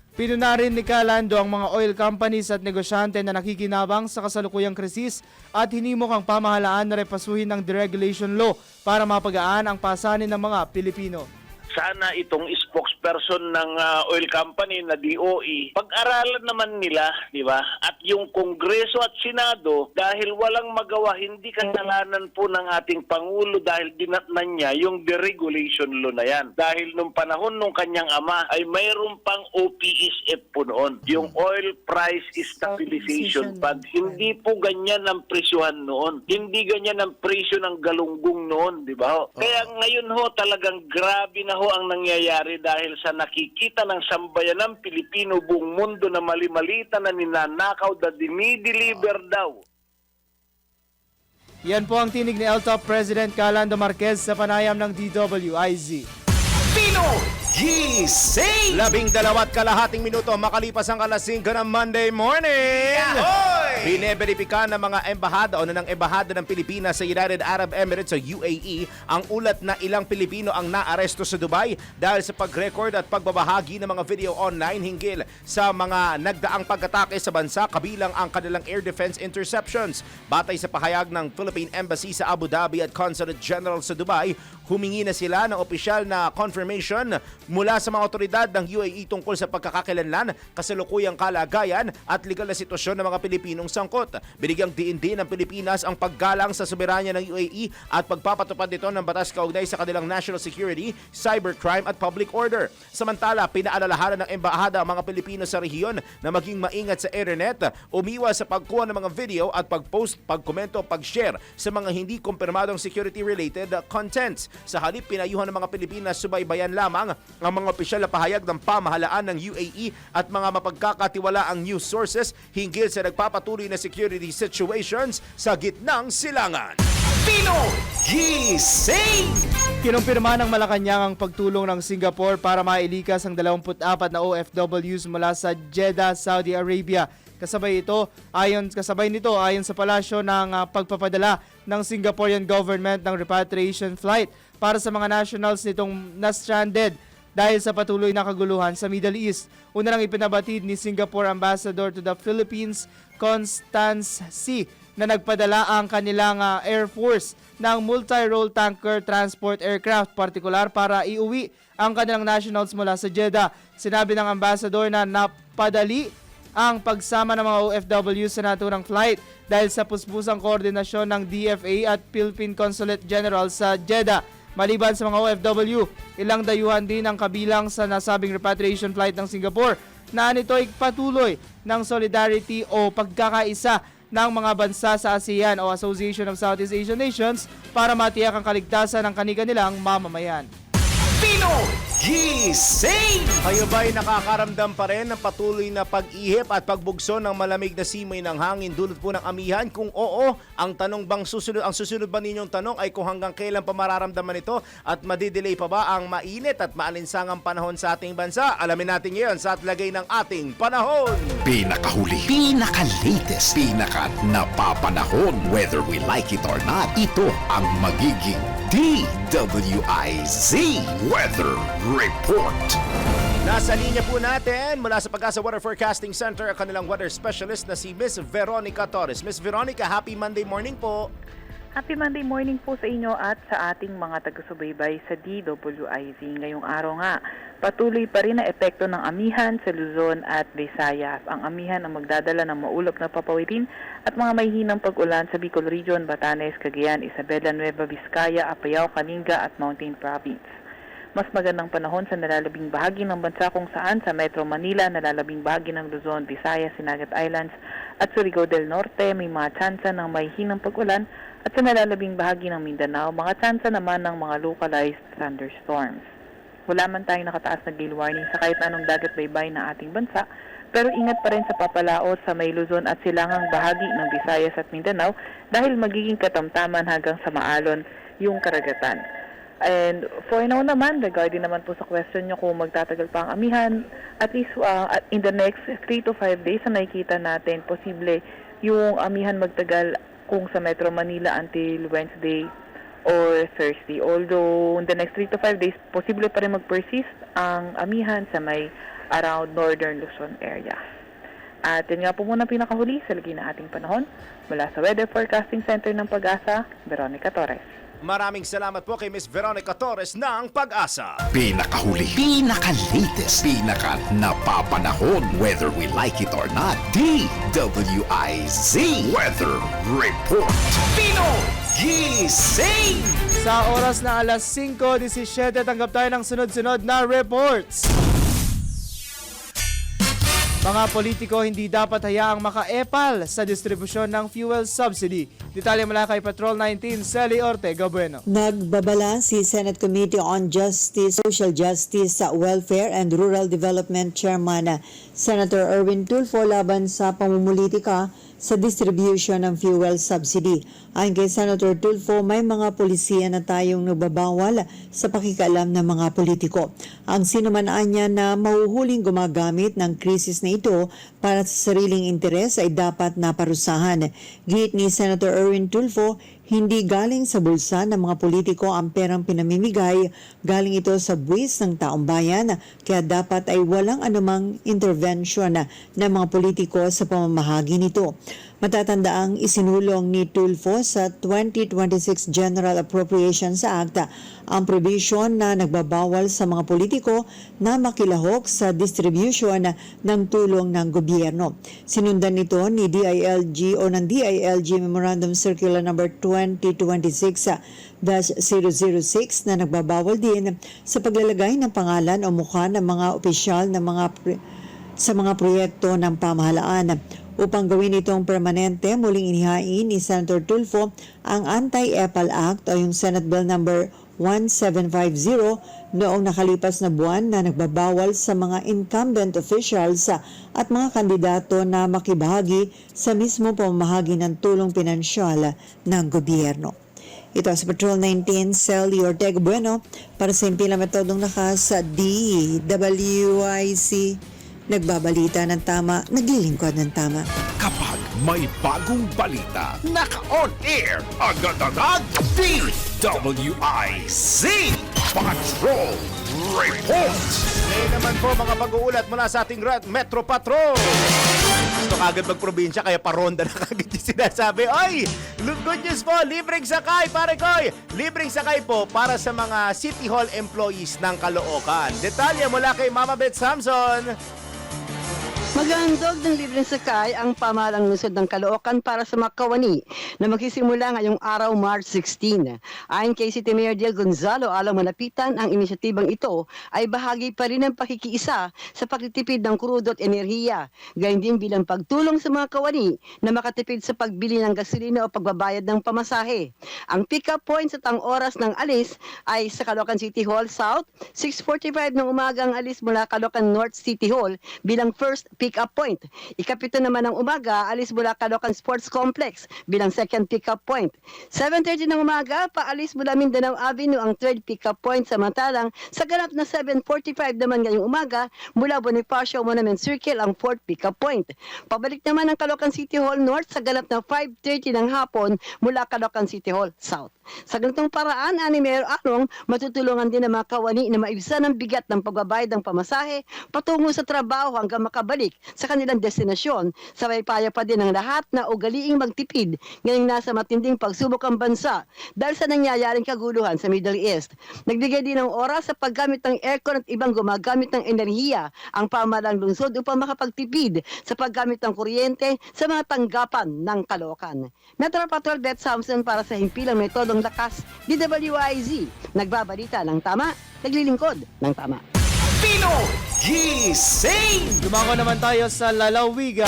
Pinunarin ni Calando ang mga oil companies at negosyante na nakikinabang sa kasalukuyang krisis at hinimok ang pamahalaan na repasuhin ang deregulation law para mapagaan ang pasanin ng mga Pilipino. Sana itong spokesperson ng oil company na DOE, pag-aralan naman nila, di ba? At yung Kongreso at Senado, dahil walang magawa, hindi kasalanan po ng ating Pangulo dahil dinatnan niya yung deregulation law na yan. Dahil nung panahon nung kanyang ama ay mayroon pang OPSF po noon, yung Oil Price Stabilization Fund. Hindi po ganyan ang presyuhan noon. Hindi ganyan ang presyo ng galunggong noon, di ba? Kaya ngayon ho talagang grabe na ho ang nangyayari dahil sa nakikita ng sambayan ng Pilipino buong mundo na mali-malita na ninanakaw na dinideliver daw. Yan po ang tinig ni LTOP President Calando Marquez sa panayam ng DWIZ. Pino Gising! 12 kalahating minuto makalipas ang alas 5 ng Monday morning. Bineberipika ng mga embahada o ng embahada ng Pilipinas sa United Arab Emirates o UAE ang ulat na ilang Pilipino ang naaresto sa Dubai dahil sa pag-record at pagbabahagi ng mga video online hinggil sa mga nagdaang pag-atake sa bansa kabilang ang kanilang air defense interceptions. Batay sa pahayag ng Philippine Embassy sa Abu Dhabi at Consulate General sa Dubai, humingi na sila ng opisyal na confirmation mula sa mga otoridad ng UAE tungkol sa pagkakakilanlan, kasalukuyang kalagayan at legal na sitwasyon ng mga Pilipinong sangkot. Binigyang diin din ng Pilipinas ang paggalang sa soberanya ng UAE at pagpapatupad nito ng batas kaugnay sa kanilang national security, cybercrime at public order. Samantala, pinaalalahanan ng embahada ang mga Pilipino sa rehiyon na maging maingat sa internet, umiwas sa pagkuha ng mga video at pag-post, pag-komento, pag-share sa mga hindi kumpirmadong security-related contents. Sa halip, pinayuhan ng mga Pilipinas subaybayan lamang ang mga opisyal na pahayag ng pamahalaan ng UAE at mga mapagkakatiwalaang news sources hinggil sa nagpapatuloy na security situations sa gitnang silangan. Pino Gising! Kinumpirma ng Malacanang ang pagtulong ng Singapore para mailikas ang 24 na OFWs mula sa Jeddah, Saudi Arabia. Kasabay nito ayon sa palasyo ng pagpapadala ng Singaporean government ng repatriation flight para sa mga nationals nitong na-stranded dahil sa patuloy na kaguluhan sa Middle East. Una lang ipinabatid ni Singapore Ambassador to the Philippines, Constance C., na nagpadala ang kanilang Air Force ng multi-role tanker transport aircraft partikular para iuwi ang kanilang nationals mula sa Jeddah. Sinabi ng ambassador na napadali ang pagsama ng mga OFW sa naturang flight dahil sa puspusang koordinasyon ng DFA at Philippine Consulate General sa Jeddah. Maliban sa mga OFW, ilang dayuhan din ang kabilang sa nasabing repatriation flight ng Singapore na nito'y patuloy ng solidarity o pagkakaisa ng mga bansa sa ASEAN o Association of Southeast Asian Nations para matiyak ang kaligtasan ng kanilang mamamayan. Pino Gising! Kayo ba'y nakakaramdam pa rin ng patuloy na pag-ihip at pagbugso ng malamig na simoy ng hangin dulot po ng amihan? Kung oo, ang susunod ba ninyong tanong ay kung hanggang kailan pa mararamdaman ito at madidelay pa ba ang mainit at maalinsangang panahon sa ating bansa? Alamin natin ngayon sa atlagay ng ating panahon. Pinakahuli, pinaka-latest, pinaka-napapanahon. Whether we like it or not, ito ang magiging DWIZ Weather Report. Nasa linya po natin mula sa Pag-asa Weather Forecasting Center ang kanilang weather specialist na si Miss Veronica Torres. Miss Veronica, happy Monday morning po. Happy Monday morning po sa inyo at sa ating mga taga-subaybay sa DWIZ. Ngayong araw nga, patuloy pa rin ang epekto ng amihan sa Luzon at Visayas. Ang amihan ang magdadala ng maulap na papawirin at mga mahihinang pag-ulan sa Bicol Region, Batanes, Cagayan, Isabela, Nueva Vizcaya, Apayao, Kalinga at Mountain Province. Mas magandang panahon sa nalalabing bahagi ng bansa kung saan sa Metro Manila, nalalabing bahagi ng Luzon, Visayas, Sinagat Islands at Surigao del Norte may mga tsansa ng mahihinang pag-ulan at sa nalalabing bahagi ng Mindanao, mga tsansa naman ng mga localized thunderstorms. Wala man tayong nakataas na gale warning sa kahit anong dagat baybay na ating bansa, pero ingat pa rin sa papalaot sa may Luzon at silangang bahagi ng Visayas at Mindanao dahil magiging katamtaman hanggang sa maalon yung karagatan. And for now naman, regarding naman po sa question nyo kung magtatagal pa ang amihan, at least in the next 3 to 5 days na nakikita natin, posible yung amihan magtagal kung sa Metro Manila until Wednesday or Thursday. Although in the next 3 to 5 days, posible pa rin mag-persist ang amihan sa may around Northern Luzon area. At yun nga po muna pinakahuli sa lagay na ating panahon. Mula sa Weather Forecasting Center ng Pag-asa, Veronica Torres. Maraming salamat po kay Miss Veronica Torres ng Pag-asa. Pinakahuli, pinaka-latest, pinaka-napapanahon, whether we like it or not, DWIZ Weather Report. Pinoy Gising! Sa oras na alas 5:17, tanggap tayo ng sunod-sunod na reports. Mga politiko hindi dapat hayaang makaepal sa distribusyon ng fuel subsidy. Detalye mula kay Patrol 19, Sally Ortega Bueno. Nagbabala si Senate Committee on Justice, Social Justice, Welfare and Rural Development Chairman Senator Erwin Tulfo laban sa pamumulitika sa distribution ng fuel subsidy. Ayon kay Senator Tulfo, may mga polisiya na tayong nagbabawal sa pakikialam ng mga politiko. Ang sinumanaan niya na mahuhuling gumagamit ng krisis na ito para sa sariling interes ay dapat naparusahan. Git ni Senator Erwin Tulfo, hindi galing sa bulsa ng mga politiko ang perang pinamimigay, galing ito sa buwis ng taong bayan, kaya dapat ay walang anumang intervention ng mga politiko sa pamamahagi nito. Matatandaang isinulong ni Tulfo sa 2026 General Appropriations Act ang provision na nagbabawal sa mga politiko na makilahok sa distribution ng tulong ng gobyerno. Sinundan nito ni DILG o ng DILG Memorandum Circular Number 2026-006 na nagbabawal din sa paglalagay ng pangalan o mukha ng mga opisyal ng sa mga proyekto ng pamahalaan. Upang gawin itong permanente, muling inihain ni Senator Tulfo ang Anti-EPAL Act o yung Senate Bill number 1750 noong nakalipas na buwan na nagbabawal sa mga incumbent officials at mga kandidato na makibahagi sa mismo pamamahagi ng tulong pinansyal ng gobyerno. Ito sa Patrol 19, Sally Ortega Bueno para sa Impila Metodong Lakas sa DWIC. Nagbabalita ng tama, naglilingkod ng tama. Kapag may bagong balita, naka-on air, agad-agad, DWIZ Patrol Report! Ngayon naman po mga pag-uulat mula sa ating Metro Patrol. Gusto kagad magprobinsya kaya paronda na kagad yung sinasabi. Oy! Good news po, libreng sakay pare koy! Libreng sakay po para sa mga City Hall employees ng Caloocan. Detalye mula kay Mama Beth Samson. Maghandog ng libreng sakay ang pamahalang lungsod ng Caloocan para sa mga kawani na magsisimula ngayong araw March 16. Ayon kay City Mayor Diel Gonzalo, alang malapitan ang inisyatibang ito ay bahagi pa rin ng pakikiisa sa pagtitipid ng krudo at enerhiya. Gayun din bilang pagtulong sa mga kawani na makatipid sa pagbili ng gasolina o pagbabayad ng pamasahe. Ang pick-up points at ang oras ng alis ay sa Caloocan City Hall South, 6:45 ng umaga ang alis mula Caloocan North City Hall bilang first pick-up point. Ikapito naman ng umaga, alis mula Caloocan Sports Complex bilang second pick-up point. 7:30 ng umaga, paalis mula Mindanao Avenue ang third pick-up point. Samantalang sa ganap na 7:45 naman ngayong umaga, mula Bonifacio Monument Circle ang fourth pick-up point. Pabalik naman ang Caloocan City Hall North sa ganap na 5:30 ng hapon mula Caloocan City Hall South. Sa ganitong paraan, ani Mayor Anong, matutulungan din ang mga kawani na maibsan ang bigat ng pagbabayad ng pamasahe patungo sa trabaho hanggang makabalik sa kanilang destinasyon. Sabay paya pa din ang lahat na ugaliing magtipid ngayong nasa matinding pagsubok ang bansa dahil sa nangyayaring kaguluhan sa Middle East. Nagbigay din ng oras sa paggamit ng aircon at ibang gumagamit ng enerhiya ang pamahalang lungsod upang makapagtipid sa paggamit ng kuryente sa mga tanggapan ng Caloocan. Metro Patrol Beth Samson para sa himpilang metodong lakas, DWIZ. Nagbabalita ng tama, naglilingkod ng tama. Pino Gising! Dumango naman tayo sa lalawigan.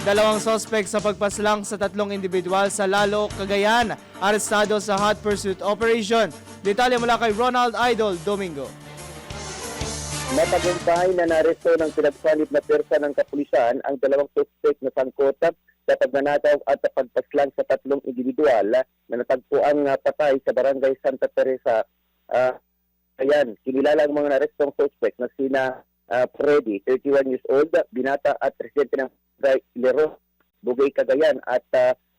2 suspect sa pagpaslang sa 3 individual sa Lalo, Cagayan, arestado sa hot pursuit operation. Detalye mula kay Ronald Idol Domingo. Matagumpay na naresto ng pinagsanib na persa ng kapulisan ang 2 suspect na sangkot sa pagnanakaw at pagpaslang sa 3 individual na natagpuan patay sa barangay Santa Teresa. Ayan, kinilala ang mga narestong suspect na sina Freddy, 31 years old, binata at residente ng Lero, Bugay, Cagayan, at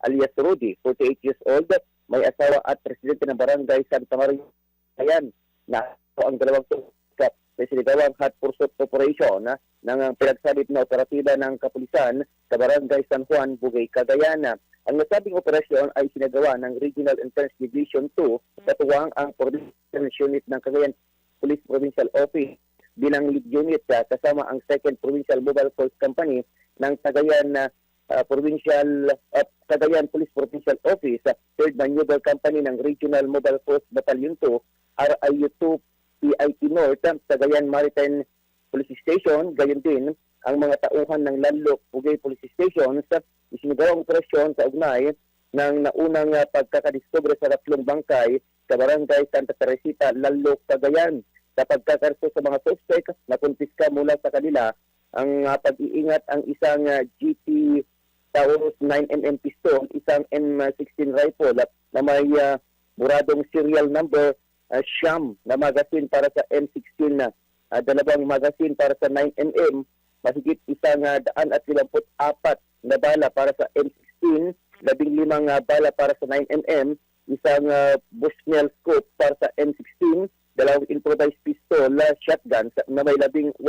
alias Rudy, 48 years old, may asawa at residente ng barangay Santa Maria. Ayan, na ang 2 suspect na sinigawang hot pursuit operation ng pinagsanib na operatiba ng kapulisan sa barangay San Juan, Bugay, Cagayan. Ang nasabing operasyon ay sinagawa ng Regional Intense Division 2 katuwang ang Provincial Unit ng Cagayan Police Provincial Office bilang lead unit kasama ang 2nd Provincial Mobile Force Company ng Cagayan Cagayan Police Provincial Office, 3rd Maneuver Company ng Regional Mobile Force Battalion 2, RIU-2 PIT North, Cagayan Maritime Police Station, gayon din ang mga tauhan ng Lalok, Bugay Police Station sa isinagawang operasyon sa ugnay ng naunang pagkakadiscover sa 3 bangkay sa barangay Santa Teresita, Lalok, Cagayan. Sa pagkakarso sa mga suspect, nakumpiska mula sa kanila ang pag-iingat ang isang GT Taurus 9mm pistol, isang M16 rifle na may buradong serial number Siyam na magazine para sa M16, 2 magazine para sa 9mm, mahigit 154 na bala para sa M16, 15 bala para sa 9mm, isang Bushnell scope para sa M16, 2 improvised pistol, shotgun na may 18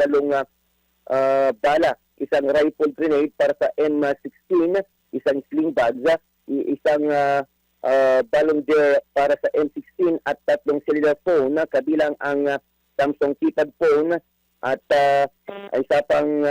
bala, isang rifle grenade para sa M16, isang sling bag, isang Ballonger para sa M16 at 3 cellular phone, kabilang ang Samsung keypad phone at isa pang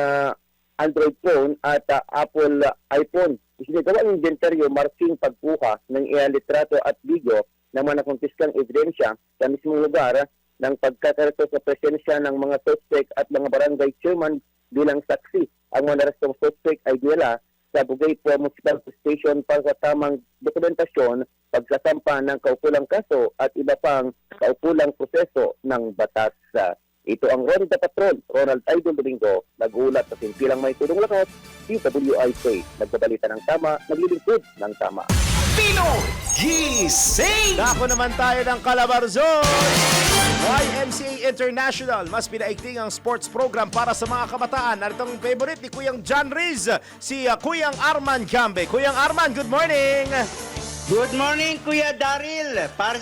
Android phone at Apple iPhone. Isinagawa ng inventaryo, marking, pagkuha ng litrato at video ng mga nakumpiskang ebidensya sa mismong lugar ng pagkakarito sa presensya ng mga suspect at mga barangay chairman bilang saksi. Ang mga narestong suspect ay dinala sa Bugay Municipal Station para sa tamang dokumentasyon, pagsasampa ng kaukulang kaso at iba pang kaukulang proseso ng batas. Ito ang Ronda Patrol, Ronald Idol Domingo, nag-uulat sa simpilang may tulong lakas, DWIZ, nagbabalita ng tama, naglilingkod ng tama. Pino Gising! Dako naman tayo ng Calabarzon! YMCA International, mas pinaigting ang sports program para sa mga kabataan. Naritong favorite ni Kuyang John Riz, si Kuyang Arman Gambe. Kuyang Arman, good morning! Good morning, Kuya Daryl! Para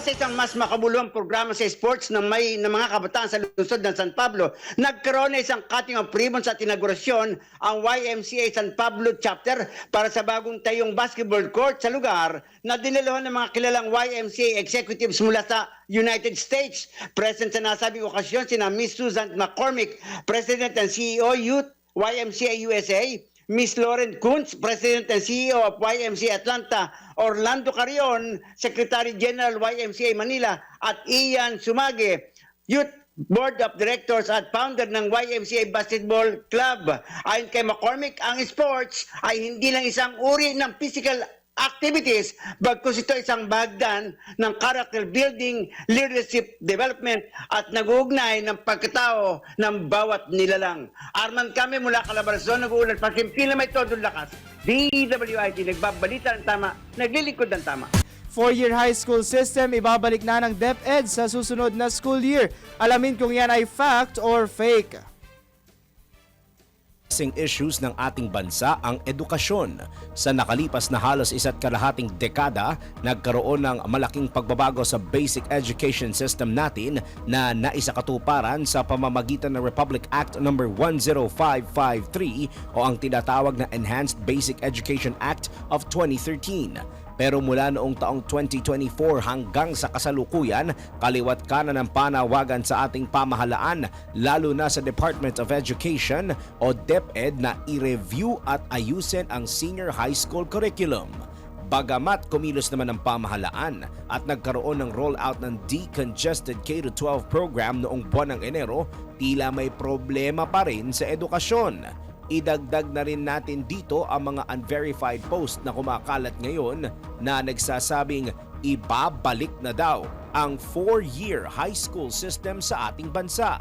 sa isang mas makabuluhang programa sa sports ng mga kabataan sa lungsod ng San Pablo, nagkaroon na isang cutting of ribbons at inaugurasyon ang YMCA San Pablo chapter para sa bagong tayong basketball court sa lugar na diniluhan ng mga kilalang YMCA executives mula sa United States. Present sa nasabing okasyon sina Miss Susan McCormick, President and CEO Youth YMCA USA, Miss Lauren Kuntz, President and CEO of YMCA Atlanta, Orlando Carrion, Secretary General YMCA Manila, at Ian Sumage, Youth Board of Directors at founder ng YMCA Basketball Club. Ayon kay McCormick, ang sports ay hindi lang isang uri ng physical activities, bagkus ito isang bahagdan ng character building, leadership development at nag-uugnay ng pagkatao ng bawat nilalang. Arman kami mula Calabarzon, nag-uulat pa simpilang may todong lakas. DWIZ, nagbabalita ng tama, naglilingkod ng tama. 4-year high school system ibabalik na ng DepEd sa susunod na school year. Alamin kung yan ay fact or fake. issues ng ating bansa ang edukasyon. Sa nakalipas na halos 1.5 dekada, nagkaroon ng malaking pagbabago sa basic education system natin na naisakatuparan sa pamamagitan ng Republic Act No. 10553 o ang tinatawag na Enhanced Basic Education Act of 2013. Pero mula noong taong 2024 hanggang sa kasalukuyan, kaliwat kanan ng panawagan sa ating pamahalaan, lalo na sa Department of Education o DepEd na i-review at ayusin ang senior high school curriculum. Bagamat kumilos naman ang pamahalaan at nagkaroon ng rollout ng decongested K-12 program noong buwan ng Enero, tila may problema pa rin sa edukasyon. Idagdag na rin natin dito ang mga unverified post na kumakalat ngayon na nagsasabing ibabalik na daw ang 4-year high school system sa ating bansa.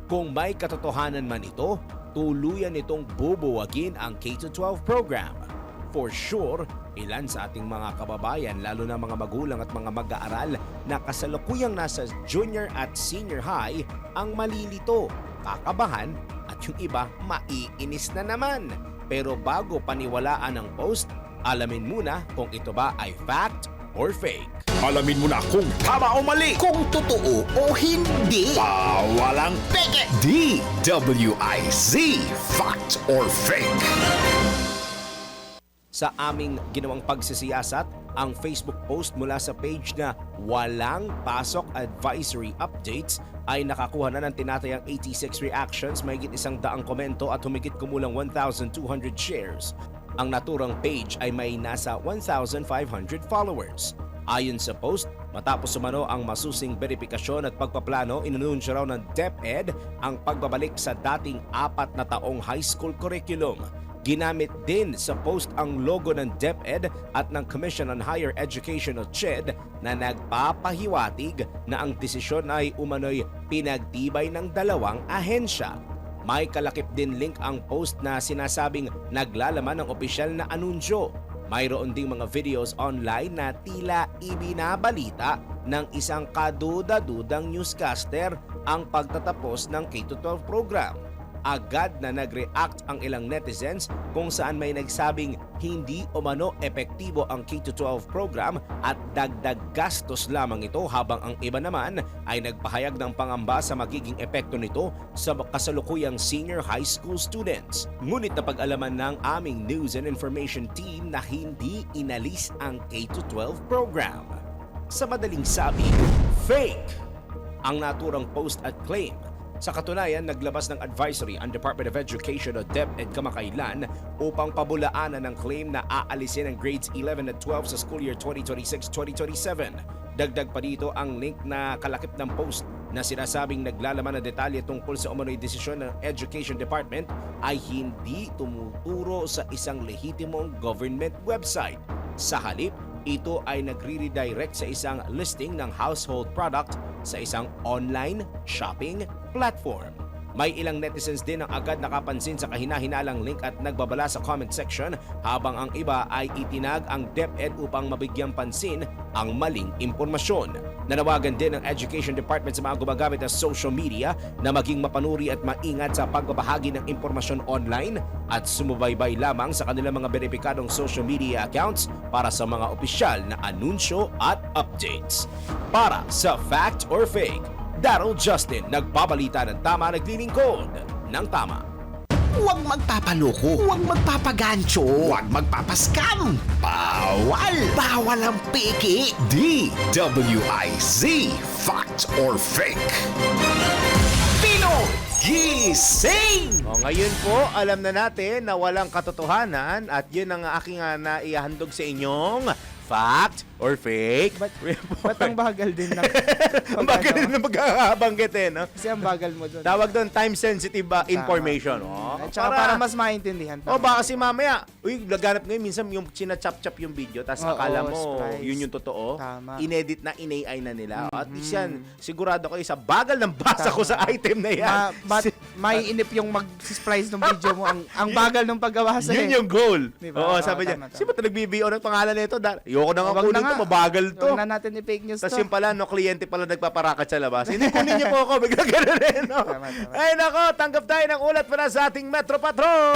Kung may katotohanan man ito, tuluyan itong bubuwagin ang K-12 program. For sure, ilan sa ating mga kababayan, lalo na mga magulang at mga mag-aaral na kasalukuyang nasa junior at senior high ang malilito, kakabahan, at yung iba maiinis na naman. Pero bago paniwalaan ang post, alamin muna kung ito ba ay fact or fake. Alamin mo na kung tama o mali, kung totoo o hindi. Bawalang peke. DWIZ, fact or fake. Sa aming ginawang pagsisiyasat, ang Facebook post mula sa page na Walang Pasok Advisory Updates ay nakakuha na ng tinatayang 86 reactions, mahigit 100 komento at humigit kumulang 1,200 shares. Ang naturang page ay may nasa 1,500 followers. Ayon sa post, matapos sumano ang masusing beripikasyon at pagpaplano, inanunsyo raw ng DepEd ang pagbabalik sa dating 4 na taong high school curriculum. Ginamit din sa post ang logo ng DepEd at ng Commission on Higher Education o CHED na nagpapahiwatig na ang desisyon ay umano'y pinagtibay ng dalawang ahensya. May kalakip din link ang post na sinasabing naglalaman ng opisyal na anunsyo. Mayroon ding mga videos online na tila ibinabalita ng isang kaduda-dudang newscaster ang pagtatapos ng K-12 program. Agad na nag-react ang ilang netizens kung saan may nagsabing hindi umano epektibo ang K-12 program at dagdag gastos lamang ito, habang ang iba naman ay nagpahayag ng pangamba sa magiging epekto nito sa kasalukuyang senior high school students. Ngunit napag-alaman ng aming News and Information team na hindi inalis ang K-12 program. Sa madaling sabi, fake ang naturang post at claim. Sa katunayan, naglabas ng advisory ang Department of Education o DepEd kamakailan upang pabulaanan ng claim na aalisin ang grades 11 at 12 sa school year 2026-2027. Dagdag pa dito ang link na kalakip ng post na sinasabing naglalaman ng detalye tungkol sa umano'y desisyon ng Education Department ay hindi tumuturo sa isang lehitimong government website. Sa halip, ito ay nagre-redirect sa isang listing ng household product sa isang online shopping platform. May ilang netizens din ang agad nakapansin sa kahina-hinalang link at nagbabala sa comment section, habang ang iba ay itinag ang DepEd upang mabigyang pansin ang maling impormasyon. Nanawagan din ng Education Department sa mga gumagamit ng social media na maging mapanuri at maingat sa pagbabahagi ng impormasyon online at sumubaybay lamang sa kanilang mga beripikadong social media accounts para sa mga opisyal na anunsyo at updates. Para sa Fact or Fake, Daryl Justin, nagbabalita ng tama, naglilingkod ng tama. Huwag magpapaloko, huwag magpapagancho, huwag magpapaskam. Bawal! Bawal ang peke. DWIZ, fact or fake. Pinoy Gising! O, ngayon po, alam na natin na walang katotohanan at yun ang aking naihandog sa inyong fact or fake. Ba't ang bagal din ng ang bagal din ng pagkakabanggit no? Kasi ang bagal mo doon. Tawag doon time-sensitive information. At saka para mas maintindihan. Baka kasi mamaya, laganap ngayon, minsan yung sinachap-chap yung video, tapos akala mo surprise. yun yung totoo. Tama. Inedit na, in-AI na nila. At least yan, sigurado kayo sa bagal ng basa ko sa item na yan. May inip yung mag-surprise ng video mo. Ang bagal ng paggawa sa Yun yung goal. Diba? Oo, sabi niya, tama. sino ba ito nag-BBO ng pangalan nito? Ayoko na nga kunin ito, mabagal to. Huwag na natin i-fake news Tapos to. yung pala, kliyente pala nagpaparakat sa labas. Hindi, kunin niyo po ako. Bigla gano'n rin, no? Ay, nako, tanggap tayo ng ulat para sa ating Metro Patrol.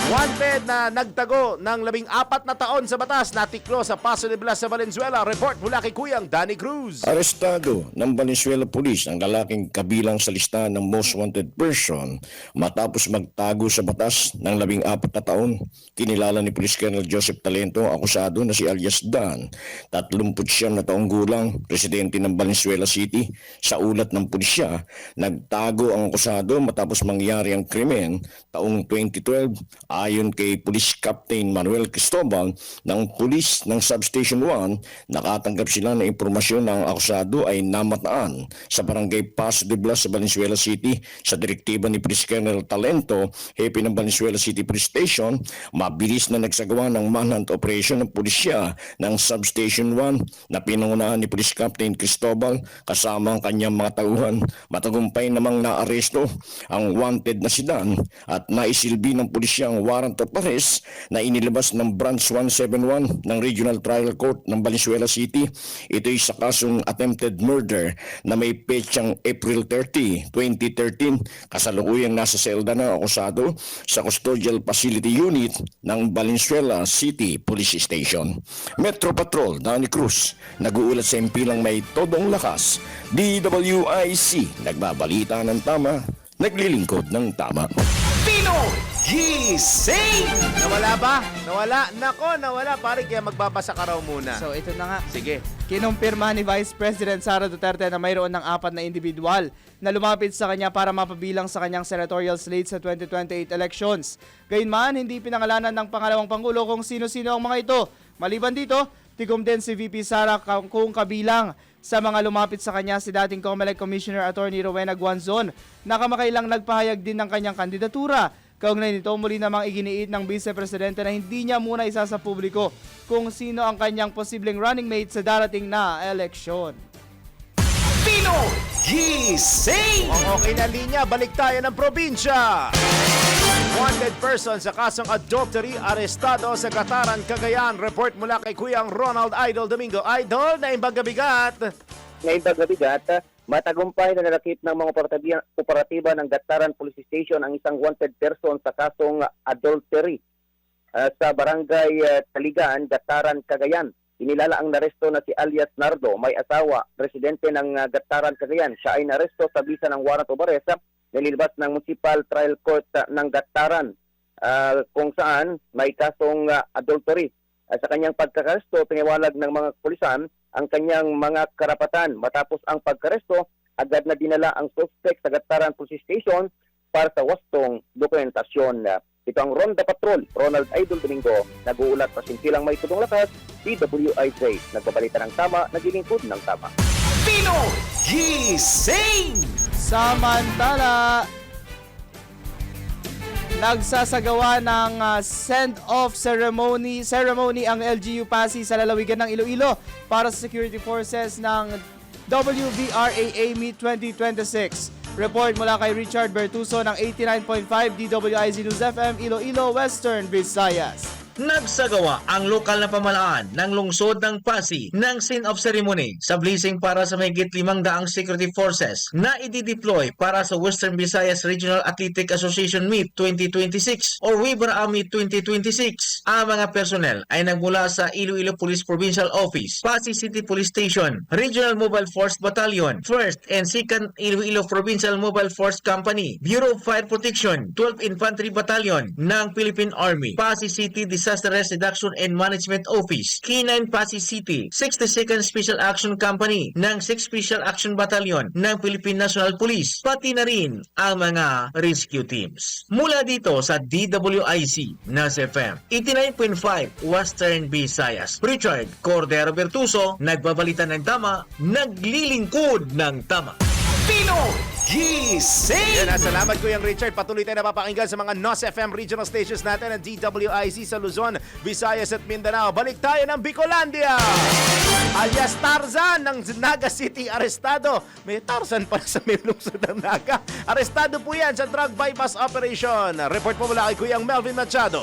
Wanted na nagtago ng 14 na taon sa batas natiklo sa Paso de Blas sa Valenzuela. Report mula kay Kuyang Danny Cruz. Arestado ng Valenzuela Police ang lalaking kabilang sa listahan ng most wanted person matapos magtago sa batas ng 14 na taon. Kinilala ni Police Colonel Joseph Talento ang akusado na si alias Dan, 39 na taong gulang, residente ng Valenzuela City. Sa ulat ng pulisya, nagtago ang akusado matapos mangyari ang krimen taong 2012. Ayon kay Police Captain Manuel Cristobal ng Police ng Substation 1, nakatanggap sila ng impormasyon na ang akusado ay namataan sa barangay Paso de Blas sa Valenzuela City. Sa direktiba ni Police Colonel Talento, hepe ng Valenzuela City Police Station, mabilis na nagsagawa ng manhunt operation ng pulisya ng Substation 1 na pinangunahan ni Police Captain Cristobal kasama ang kanyang mga tauhan. Matagumpay namang naaresto ang wanted na si Dan at naisilbi ng pulisya ang warrant of arrest na inilabas ng Branch 171 ng Regional Trial Court ng Valenzuela City. Ito ay sa kasong attempted murder na may petsang April 30, 2013. Kasalukuyang nasa selda na akusado sa Custodial Facility Unit ng Valenzuela City Police Station. Metro Patrol, Danny Cruz, nag-uulat sa impilang may todong lakas. DWIC, nagbabalita ng tama, naglilingkod ng tama. Pino Gising! Nawala ba? Nawala? Nako, nawala. Pare, kaya magbabasa ka raw muna. So ito na nga. Sige. Kinumpirma ni Vice President Sara Duterte na mayroon ng 4 na individual na lumapit sa kanya para mapabilang sa kanyang senatorial slate sa 2028 elections. Gayunman, hindi pinangalanan ng pangalawang Pangulo kung sino-sino ang mga ito. Maliban dito, tikom din si VP Sara kung kabilang sa mga lumapit sa kanya si dating COMELEC Commissioner Attorney Rowena Guanzon na kamakailang nagpahayag din ng kanyang kandidatura. Kaugnay nito, muli namang iginiit ng Vice Presidente na hindi niya muna isa sa publiko kung sino ang kanyang posibleng running mate sa darating na eleksyon. Pino Gising! Ang okay na linya, balik tayo ng probinsya. Wanted person sa kasong adultery, arestado sa Gataran, Cagayan. Report mula kay Kuyang Ronald Idol Domingo. Idol, naimbag gabigat. Ngayong gabigat, matagumpay na nalakip ng mga operatiba ng Gataran Police Station ang isang wanted person sa kasong adultery sa barangay Taligan, Gataran, Cagayan. Inilala ang naresto na si alias Nardo, may asawa, residente ng Gataran, Cagayan. Siya ay naresto sa bisa ng warrant of arrest na nilabas ng Municipal Trial Court ng Gataran kung saan may kasong adultery. Sa kanyang pagkakaresto, piniwalag ng mga pulisan ang kanyang mga karapatan. Matapos ang pagkaresto, agad na dinala ang suspect sa Gataran Police Station para sa wastong dokumentasyon. Ito ang Ronda Patrol, Ronald Idol Domingo, nag-uulat sa simpilang may tudong lakas, DWIJ, nagbabalita ng tama, naglilingkod ng tama. Pino Gising! Samantala, nagsasagawa ng send-off ceremony ang LGU Pasig sa lalawigan ng Iloilo para sa security forces ng WVRAA Meet 2026. Report mula kay Richard Bertuso ng 89.5 DWIZ News FM Iloilo, Western Visayas. Nagsagawa ang lokal na pamahalaan ng lungsod ng Pasig ng send-off ceremony sa blessing para sa mahigit 500 security forces na i-deploy para sa Western Visayas Regional Athletic Association Meet 2026 or WVRA Meet 2026. Ang mga personnel ay nagmula sa Iloilo Police Provincial Office, Pasig City Police Station, Regional Mobile Force Battalion, 1st and 2nd Iloilo Provincial Mobile Force Company, Bureau of Fire Protection, 12th Infantry Battalion ng Philippine Army, Pasig City Disaster Risk Reduction and Management Office, K9 Pasig City, 62nd Special Action Company ng 6th Special Action Battalion ng Philippine National Police, pati na rin ang mga rescue teams. Mula dito sa DWIC, Nas FM, 89.5 Western Visayas, Richard Cordero Bertuso, nagbabalita ng tama, naglilingkod ng tama. Pino Gising! Yan, salamat Kuyang Richard. Patuloy tayo napapakinggan sa mga NOS FM regional stations natin at DWIC sa Luzon, Visayas at Mindanao. Balik tayo ng Bicolandia. Alias Tarzan ng Naga City, arestado. May Tarzan pala sa may lungsod ng Naga. Arestado po yan sa drug bypass operation. Report po mula kay Kuyang Melvin Machado.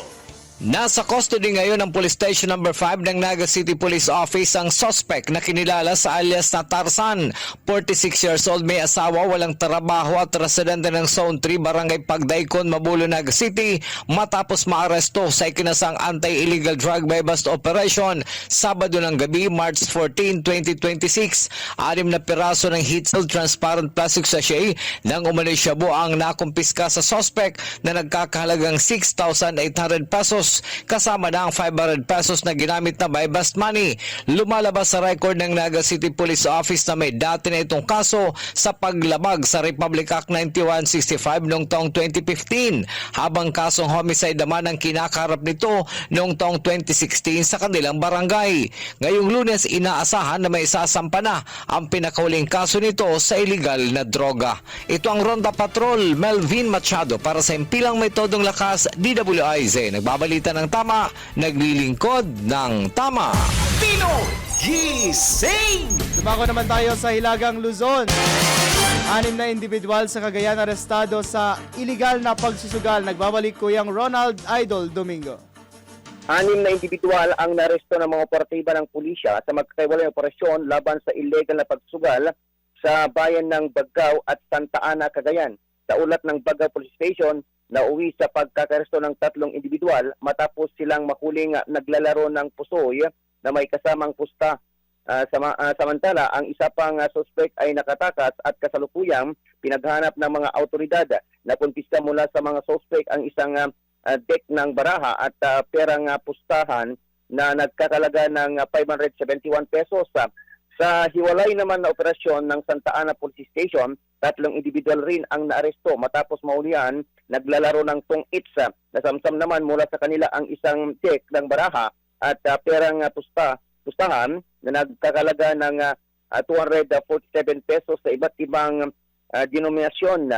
Nasa custody ngayon ng Police Station number 5 ng Naga City Police Office ang suspect na kinilala sa alias na Tarzan. 46 years old, may asawa, walang trabaho at residente ng Zone 3, Barangay Pagdaykon, Mabulo, Naga City matapos maaresto sa ikinasang anti-illegal drug by bust operation Sabado ng gabi, March 14, 2026. 6 na piraso ng heat-sealed transparent plastic sachet ng umano'y shabu ang nakumpiska sa suspect na nagkakahalagang 6,800 pesos kasama na ang 500 pesos na ginamit na buy bust money. Lumalabas sa record ng Naga City Police Office na may dati na itong kaso sa paglabag sa Republic Act 9165 noong taong 2015, habang kasong homicide naman ang kinakaharap nito noong taong 2016 sa kanilang barangay. Ngayong Lunes, inaasahan na may isasampa na ang pinakauling kaso nito sa illegal na droga. Ito ang Ronda Patrol, Melvin Machado para sa Impilang May Todong Lakas, DWIZ. Nagbabalita ng tama, naglilingkod ng tama. Pino Gising! Dumako naman tayo sa Hilagang Luzon. 6 na individual sa Cagayan arestado sa illegal na pagsusugal. Nagbabalik Kuyang Ronald Idol Domingo. 6 na individual ang naresto ng mga operatiba ng pulisya sa magkakaiwalang operasyon laban sa illegal na pagsugal sa bayan ng Bagao at Santa Ana, Cagayan. Sa ulat ng Bagao Police Station, nauwi sa pagkakaresto ng 3 individual matapos silang mahuling naglalaro ng pusoy na may kasamang pusta. Samantala, ang isa pang suspect ay nakatakas at kasalukuyang pinaghanap ng mga autoridad. Nakumpiska mula sa mga suspect ang isang deck ng baraha at perang pustahan na nagkakalaga ng 571 pesos. Sa hiwalay naman na operasyon ng Santa Ana Police Station, 3 individual rin ang naaresto matapos maulihan naglalaro ng tong-its. Nasamsam naman mula sa kanila ang isang deck ng baraha at perang pustahan na nagkakalaga ng 247 pesos sa iba't ibang denominasyon.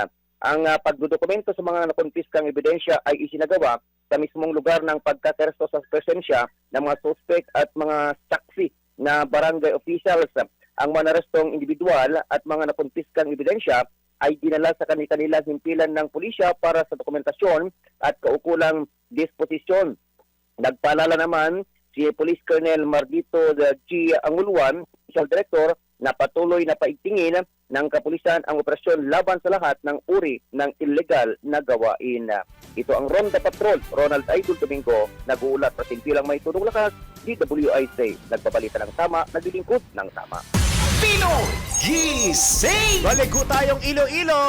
Ang pagdodokumento sa mga nakumpiskang ebidensya ay isinagawa sa mismong lugar ng pagkakaresto sa presensya ng mga suspect at mga saksi na barangay officials. Ang mga narestong individual at mga nakumpiskang ebidensya ay dinala sa kanilang himpilan ng pulisya para sa dokumentasyon at kaukulang disposisyon. Nagpaalala naman si Police Colonel Mardito G. Anguluan, Special Director, na patuloy na paigtingin ng kapulisan ang operasyon laban sa lahat ng uri ng illegal na gawain. Ito ang Ronda Patrol, Ronald Idol Domingo, nag-uulat para Simpilang May Todong Lakas, DWIZ, nagpabalita ng tama, naglilingkod ng tama. Pino Gising! Balik ko tayong Iloilo!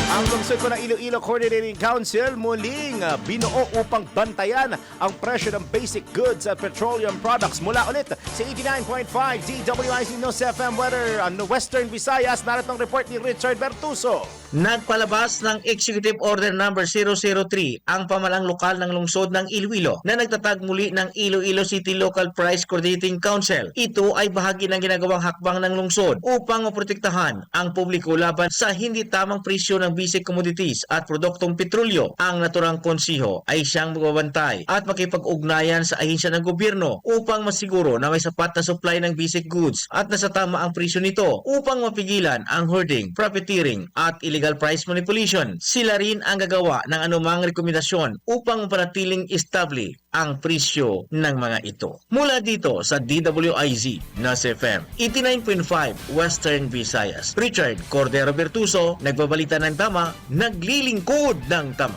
Ang lungsod ko ng Iloilo Coordinating Council muling binuo upang bantayan ang presyo ng basic goods at petroleum products. Mula ulit sa 89.5 DWIZ News FM Weather on Western Visayas. Narito ang report ni Richard Bertuso. Nagpalabas ng Executive Order number 003 ang pamalang lokal ng lungsod ng Iloilo na nagtatag muli ng Iloilo City Local Price Coordinating Council. Ito ay bahagi ng ginagawang hakbang ng lungsod upang maprotektahan ang publiko laban sa hindi tamang presyo ng basic commodities at produktong petrolyo. Ang naturang konsiho ay siyang magbabantay at makipag-ugnayan sa ahensya ng gobyerno upang masiguro na may sapat na supply ng basic goods at nasa tama ang presyo nito upang mapigilan ang hoarding, profiteering at illegal price manipulation. Sila rin ang gagawa ng anumang rekomendasyon upang mapanatiling estable ang presyo ng mga ito. Mula dito sa DWIZ Nas FM 89.5 Western Visayas, Richard Cordero Bertuso, nagbabalita ng tama, naglilingkod ng tama.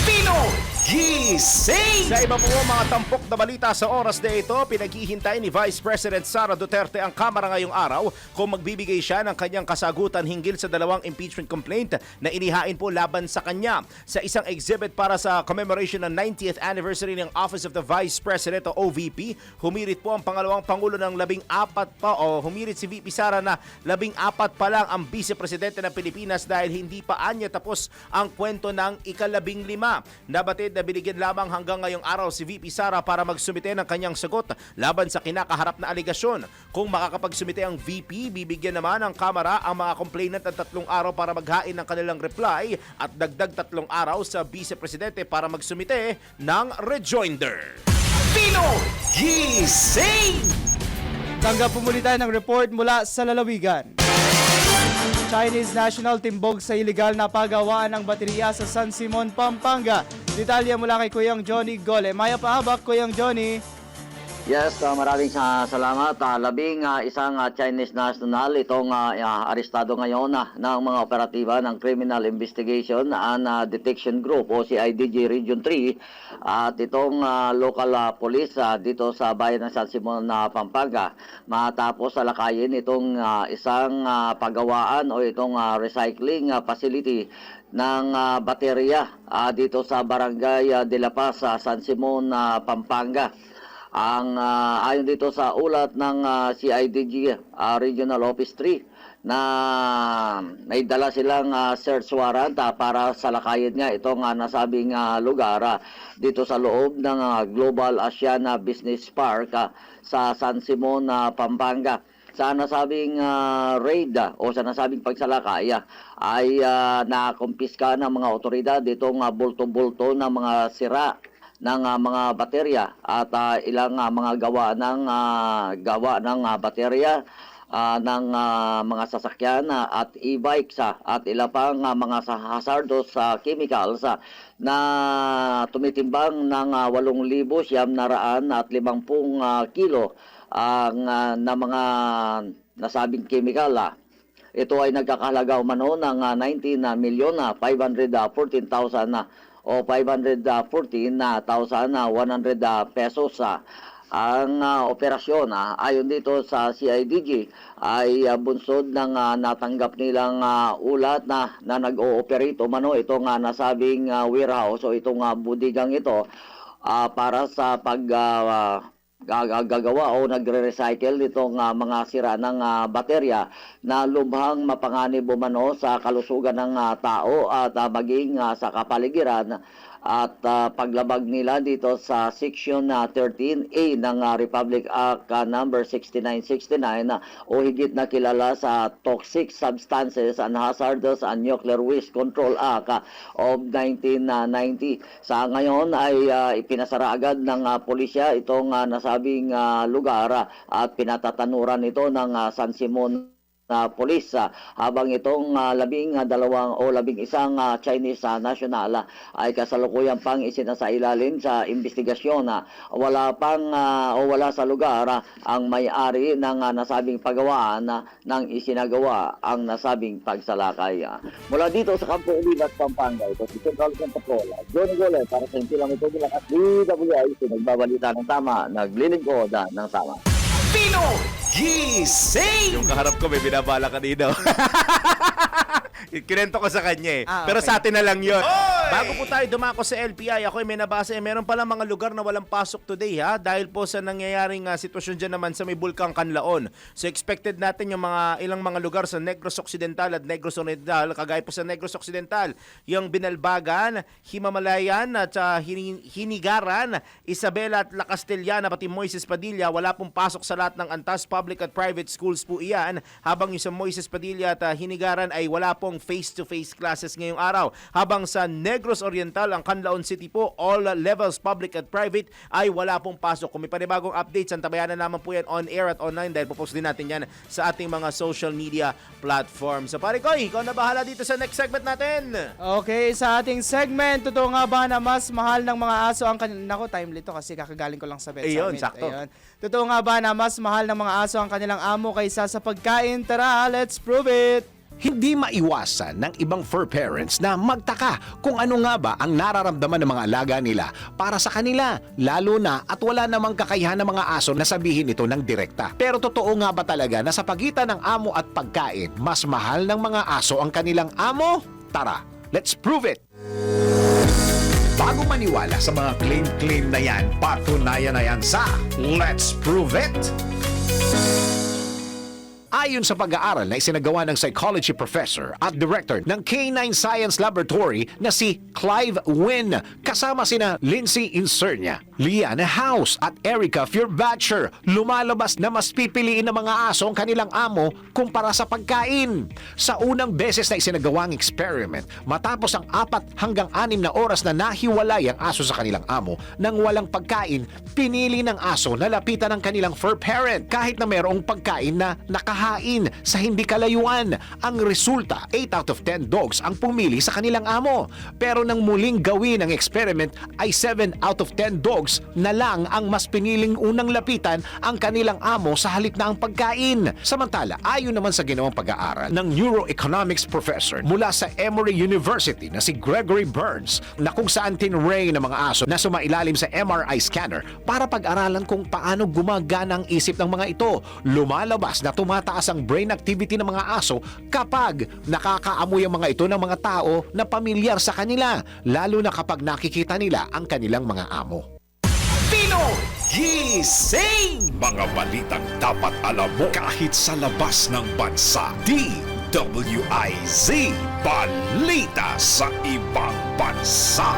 Pino Gising! Sa iba po mga tampok na balita sa oras na ito, pinaghihintay ni Vice President Sara Duterte ang Kamara ngayong araw kung magbibigay siya ng kanyang kasagutan hinggil sa 2 impeachment complaint na inihain po laban sa kanya. Sa isang exhibit para sa commemoration ng 90th anniversary ng Office of the Vice President o OVP, humirit po ang pangalawang Pangulo ng 14 pa o humirit si VP Sara na 14 pa lang ang Vice Presidente ng Pilipinas dahil hindi pa anya tapos ang kwento ng ika-15. Nabatid na binigyan lamang hanggang ngayong araw si VP Sara para magsumite ng kanyang sagot laban sa kinakaharap na aligasyon. Kung makakapagsumite ang VP, bibigyan naman ng Kamara ang mga complainant ng 3 araw para maghain ng kanilang reply at dagdag 3 araw sa Vice Presidente para magsumite ng rejoinder. Pino Gising! Tanggap po muli tayo ng report mula sa lalawigan. Chinese national timbog sa iligal na pagawaan ng baterya sa San Simon, Pampanga. Detalye mula kay Kuyang Johnny Gole. Maya pahabak, Kuyang Johnny. Yes, maraming salamat. Isang Chinese national itong arestado ngayon ng mga operatiba ng Criminal Investigation and Detection Group o CIDG Region 3 at itong local police dito sa bayan ng San Simon, Pampanga. Matapos salakayin itong isang pagawaan o itong recycling facility ng baterya dito sa Barangay de la Paz, San Simon, Pampanga. Ayon dito sa ulat ng CIDG Regional Office 3 na may dala silang search warrant para salakayin nga itong nasabing lugar dito sa loob ng Global Asian Business Park sa San Simon, Pampanga. Sa nasabing raid o sa nasabing pagsalakay ay nakumpiska ng mga otoridad itong bulto-bulto ng mga sira ng mga baterya at ilang mga gawa ng baterya ng mga sasakyan at e-bikes at ilang pang mga hazardous chemicals na tumitimbang ng 8,950 kilo na mga nasabing chemical. Ito ay nagkakahalaga umano ng 19,514,000 o 514,100 pesos. Ang operasyon ayon dito sa CIDG ay bunsod ng natanggap nilang ulat na nag-ooperate umano itong nasabing warehouse o itong budigang ito para sa gagawa o nagre-recycle nitong mga sira ng baterya na lubhang mapanganib umano sa kalusugan ng tao at maging sa kapaligiran at paglabag nila dito sa Section 13A ng Republic Act number 6969 o higit na kilala sa Toxic Substances and Hazardous and Nuclear Waste Control Act of 1990. Sa ngayon ay ipinasara agad ng pulisya itong nasabing lugar at pinatatanuran ito ng San Simon Police habang itong 12 o 11 Chinese national ay kasalukuyang pang isinasailalim sa investigasyon. Wala sa lugar ang may-ari ng nasabing pagawaan ng isinagawa ang nasabing pagsalakay. Mula dito sa Campo Olivat, Pampanga, ito si Central Patrol, Johnny Gole para sa Intilang ito bilang at DWI, nagbabalita ng tama, naglilingkod ng tama. Pino Gising! Yung kaharap ko may binabala kanina. Kinento ko sa kanya Pero sa atin na lang yun. Bago po tayo dumako sa LPI, ako may nabasa meron pala mga lugar na walang pasok today dahil po sa nangyayaring sitwasyon dyan naman sa may Bulkang Kanlaon. So expected natin yung ilang mga lugar sa Negros Occidental at Negros Oriental, kagaya po sa Negros Occidental, yung Binalbagan, Himamalayan at Hinigaran, Isabela at La Castellana, pati Moises Padilla, wala pong pasok sa lahat ng antas public at private schools po iyan, habang yung sa Moises Padilla at Hinigaran ay wala pong face-to-face classes ngayong araw. Habang sa Negros Oriental, ang Canlaon City po, all levels public at private ay wala pong pasok. Kung may panibagong updates, antabayanan naman po yan on air at online dahil popost din natin yan sa ating mga social media platforms. So pare Koy, ikaw na bahala dito sa next segment natin. Okay, sa ating segment, totoo nga ba na mas mahal ng mga aso ang Naku, timely to kasi kakagaling ko lang sa vet summit. Sakto. Ayun. Totoo nga ba na mas mahal ng mga aso ang kanilang amo kaysa sa pagkain? Tara, let's prove it! Hindi maiwasan ng ibang fur parents na magtaka kung ano nga ba ang nararamdaman ng mga alaga nila para sa kanila, lalo na at wala namang kakayahan ng mga aso na sabihin ito ng direkta. Pero totoo nga ba talaga na sa pagitan ng amo at pagkain, mas mahal ng mga aso ang kanilang amo? Tara, let's prove it! Bago maniwala sa mga claim-claim na yan, patunayan na yan sa Let's Prove It! Ayon sa pag-aaral na isinagawa ng psychology professor at director ng K9 Science Laboratory na si Clive Wynne Kasama sina Lindsay Insernia, Liana House at Erica Furbatcher, lumalabas na mas pipiliin ng mga aso ang kanilang amo kumpara sa pagkain. Sa unang beses na isinagawang experiment, matapos ang 4 hanggang 6 na oras na nahiwalay ang aso sa kanilang amo nang walang pagkain, pinili ng aso na lapitan ng kanilang fur parent kahit na mayroong pagkain na nakahain sa hindi kalayuan. Ang resulta, 8 out of 10 dogs ang pumili sa kanilang amo. Pero nang muling gawin ang experiment ay 7 out of 10 dogs na lang ang mas piniling unang lapitan ang kanilang amo sa halip na ang pagkain. Samantala, ayon naman sa ginawang pag-aaral ng neuroeconomics professor mula sa Emory University na si Gregory Burns, na kung saan tinray ng mga aso na sumailalim sa MRI scanner para pag-aralan kung paano gumagana ang isip ng mga ito, lumalabas na tumataas ang brain activity ng mga aso kapag nakakaamoy ang mga ito ng mga tao na pamilyar sa kanila, lalo na kapag nakikita nila ang kanilang mga amo. Pinoy Gising! Mga balitang dapat alam mo kahit sa labas ng bansa. DWIZ Balita sa ibang bansa.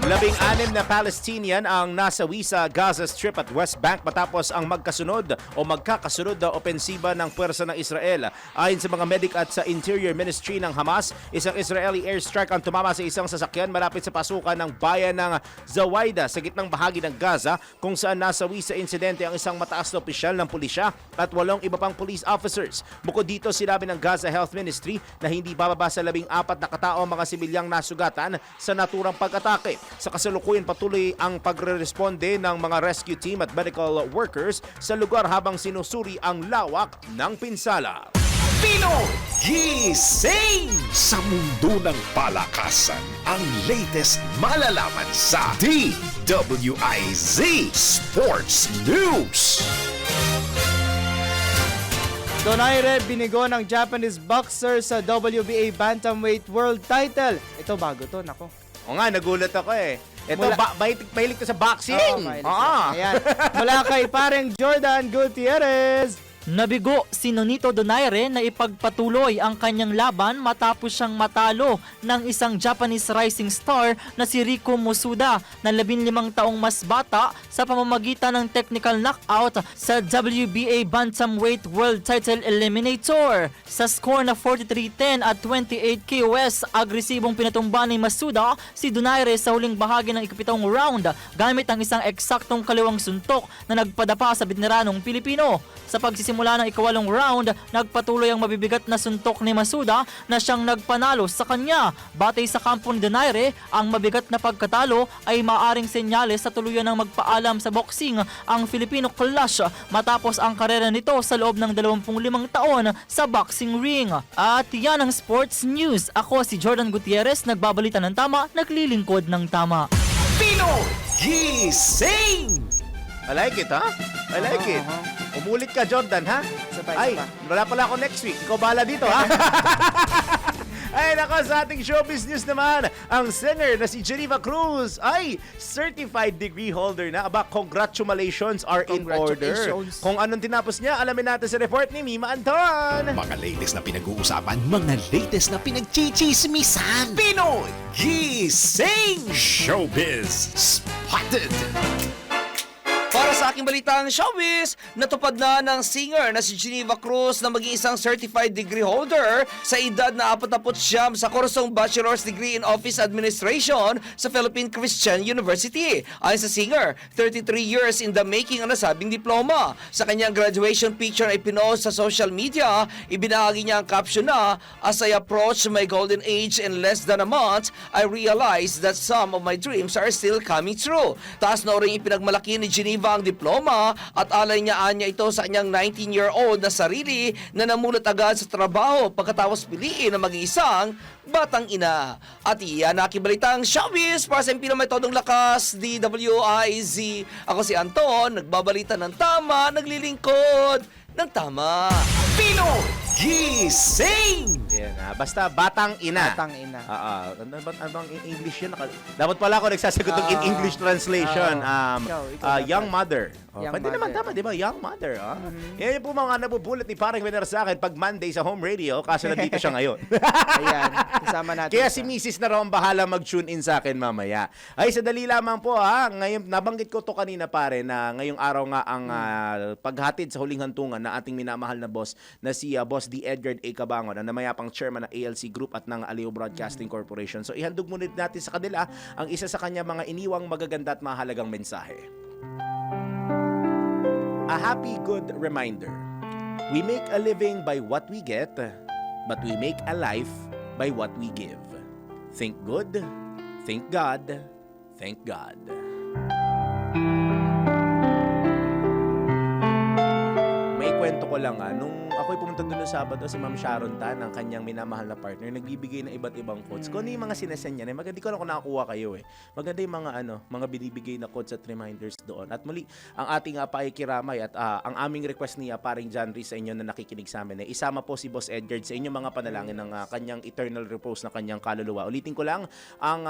16 na Palestinian ang nasawi sa Gaza Strip at West Bank matapos ang magkakasunod na opensiba ng puwersa ng Israel. Ayon sa mga medic at sa Interior Ministry ng Hamas, isang Israeli airstrike ang tumama sa isang sasakyan malapit sa pasukan ng bayan ng Zawaida sa gitnang bahagi ng Gaza, kung saan nasawi sa insidente ang isang mataas na opisyal ng pulisya at 8 iba pang police officers. Bukod dito, sinabi ng Gaza Health Ministry na hindi bababa sa 14 na katao ang mga sibilyang nasugatan sa naturang pag-atake. Sa kasalukuyan, patuloy ang pagre-responde ng mga rescue team at medical workers sa lugar habang sinusuri ang lawak ng pinsala. Pinoy Gising! Sa mundo ng palakasan, ang latest malalaman sa DWIZ Sports News. Donaire binigo ng Japanese boxer sa WBA Bantamweight World Title. Ito bago to, nako. O nga, nagulat ako eh. Ito, mahilig ko sa boxing. Ayan. Mula kay pareng Jordan Gutierrez. Nabigo si Nonito Donaire na ipagpatuloy ang kanyang laban matapos siyang matalo ng isang Japanese rising star na si Riko Musuda na 15 taong mas bata sa pamamagitan ng technical knockout sa WBA Bantamweight World Title Eliminator. Sa score na 43-10 at 28 KOS, agresibong pinatumba ni Masuda si Donaire sa huling bahagi ng ikapitong round gamit ang isang eksaktong kaliwang suntok na nagpadapa sa veteranong Pilipino. Sa pagsisimula ng ikawalong round, nagpatuloy ang mabibigat na suntok ni Masuda na siyang nagpanalo sa kanya. Batay sa kampo ni Donaire, ang mabigat na pagkatalo ay maaring senyales sa tuluyan ng magpaalam sa boxing ang Filipino Clash matapos ang karera nito sa loob ng 25 taon sa boxing ring. At yan ang sports news. Ako si Jordan Gutierrez, nagbabalita ng tama, naglilingkod ng tama. Pinoy Gising! I like it, ha? I like it. Umulit ka, Jordan, ha? Ay, wala pala ako next week. Ikaw bahala dito, ha? Ay, nako, sa ating showbiz news naman, ang singer na si Geneva Cruz ay certified degree holder na. Aba, congratulations are in order. Kung anong tinapos niya, alamin natin sa report ni Mima Anton. Mga latest na pinag-uusapan, mga latest na pinagchichismisan. Pinoy Gising! Showbiz Spotted! Para sa aking balitang showbiz, natupad na ng singer na si Geneva Cruz na maging isang certified degree holder sa edad na 49 sa kursong Bachelor's Degree in Office Administration sa Philippine Christian University. Ayon sa singer, 33 years in the making ang nasabing diploma. Sa kanyang graduation picture ay pinost sa social media, ibinahagi niya ang caption na, "As I approach my golden age in less than a month, I realize that some of my dreams are still coming true." Taas na rin ipinagmalaki ni Geneva ang diploma at alay niya ito sa kanyang 19-year-old na sarili na namulat agad sa trabaho pagkatapos piliin na maging isang batang ina. At iyan ang balitang showbiz para sa MP na may todong lakas, DWIZ. Ako si Anton, nagbabalita ng tama, naglilingkod ng tama. Pinoy Gising! Yan, basta batang ina. Batang ina. Ano bang English yun? Dapat pala ako nagsasagot ng in English translation. Ikaw Young mother. Young Pwede mother. naman, tama, di ba? Young mother. Yan yung po mga nabubulat ni Parang Vener sa akin pag Monday sa home radio, kaso nandito siya ngayon. Ayan, kasama natin. Kaya si Mrs. na raw ang bahala mag-tune in sa akin mamaya. Ay, sadali lamang po ngayon, nabanggit ko to kanina pare na ngayong araw nga ang paghatid sa huling hantungan na ating minamahal na boss na si Boss D. Edgar A. Cabangon, ang namayapang chairman ng ALC Group at ng Aleo Broadcasting Corporation. So ihandog muna natin sa kanila ang isa sa kanya mga iniwang magaganda at mahalagang mensahe. A happy good reminder. We make a living by what we get, but we make a life by what we give. Think good, think God, thank God. May kwento ko lang nung ako'y pumunta doon noong Sabado, si Ma'am Sharon Tan, ang kanyang minamahal na partner, nagbibigay ng iba't ibang quotes. Kung ano yung mga sinasend niya, maganda, di ko lang kung nakakuha kayo Maganda yung mga binibigay na quotes at reminders doon. At muli, ang ating pakikiramay at ang aming request niya, paring John Rhys sa inyo na nakikinig sa amin, isama po si Boss Edgar sa inyong mga panalangin ng kanyang eternal repose na kanyang kaluluwa. Ulitin ko lang, ang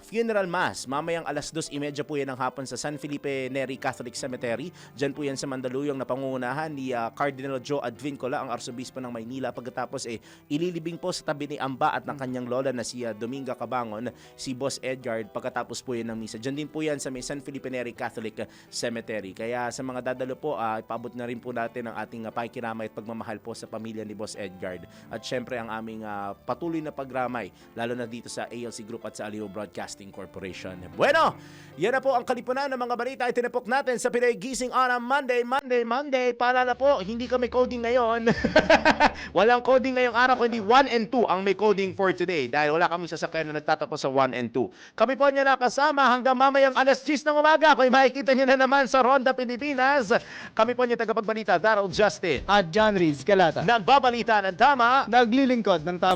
funeral mass, mamayang 2:30 po yan ng hapon sa San Felipe Neri Catholic Cemetery. Diyan po yan sa Mandaluyong na pangungunahan ni Cardinal Joe Advincola, ang Arsobispo ng Maynila. Pagkatapos ililibing po sa tabi ni Amba at ng kanyang lola na si Dominga Cabangon, si Boss Edgar. Pagkatapos po yan ng misa. Diyan din po yan sa may San Felipe Neri Catholic Cemetery. Kaya sa mga dadalo po, ipaabot na rin po natin ang ating pakikiramay at pagmamahal po sa pamilya ni Boss Edgar. At syempre ang aming patuloy na pagramay, lalo na dito sa ALC Group at sa Aleo Broadcasting Corporation. Bueno, yan na po ang kalipunan ng mga balita ay tinapok natin sa Pinoy Gising on a Monday. Paalala po, hindi kami coding ngayon. Walang coding ngayong araw, kundi 1 and 2 ang may coding for today. Dahil wala kami sasakyan na nagtatapos sa 1 and 2. Kami po niya nakasama hanggang mamayang 10:00 ng umaga. Kung makikita niyo na naman sa Ronda Pilipinas, kami po niya tagapagbalita, Daryl Justin. At John Rhys Galata. Nagbabalita ng tama. Naglilingkod ng tama.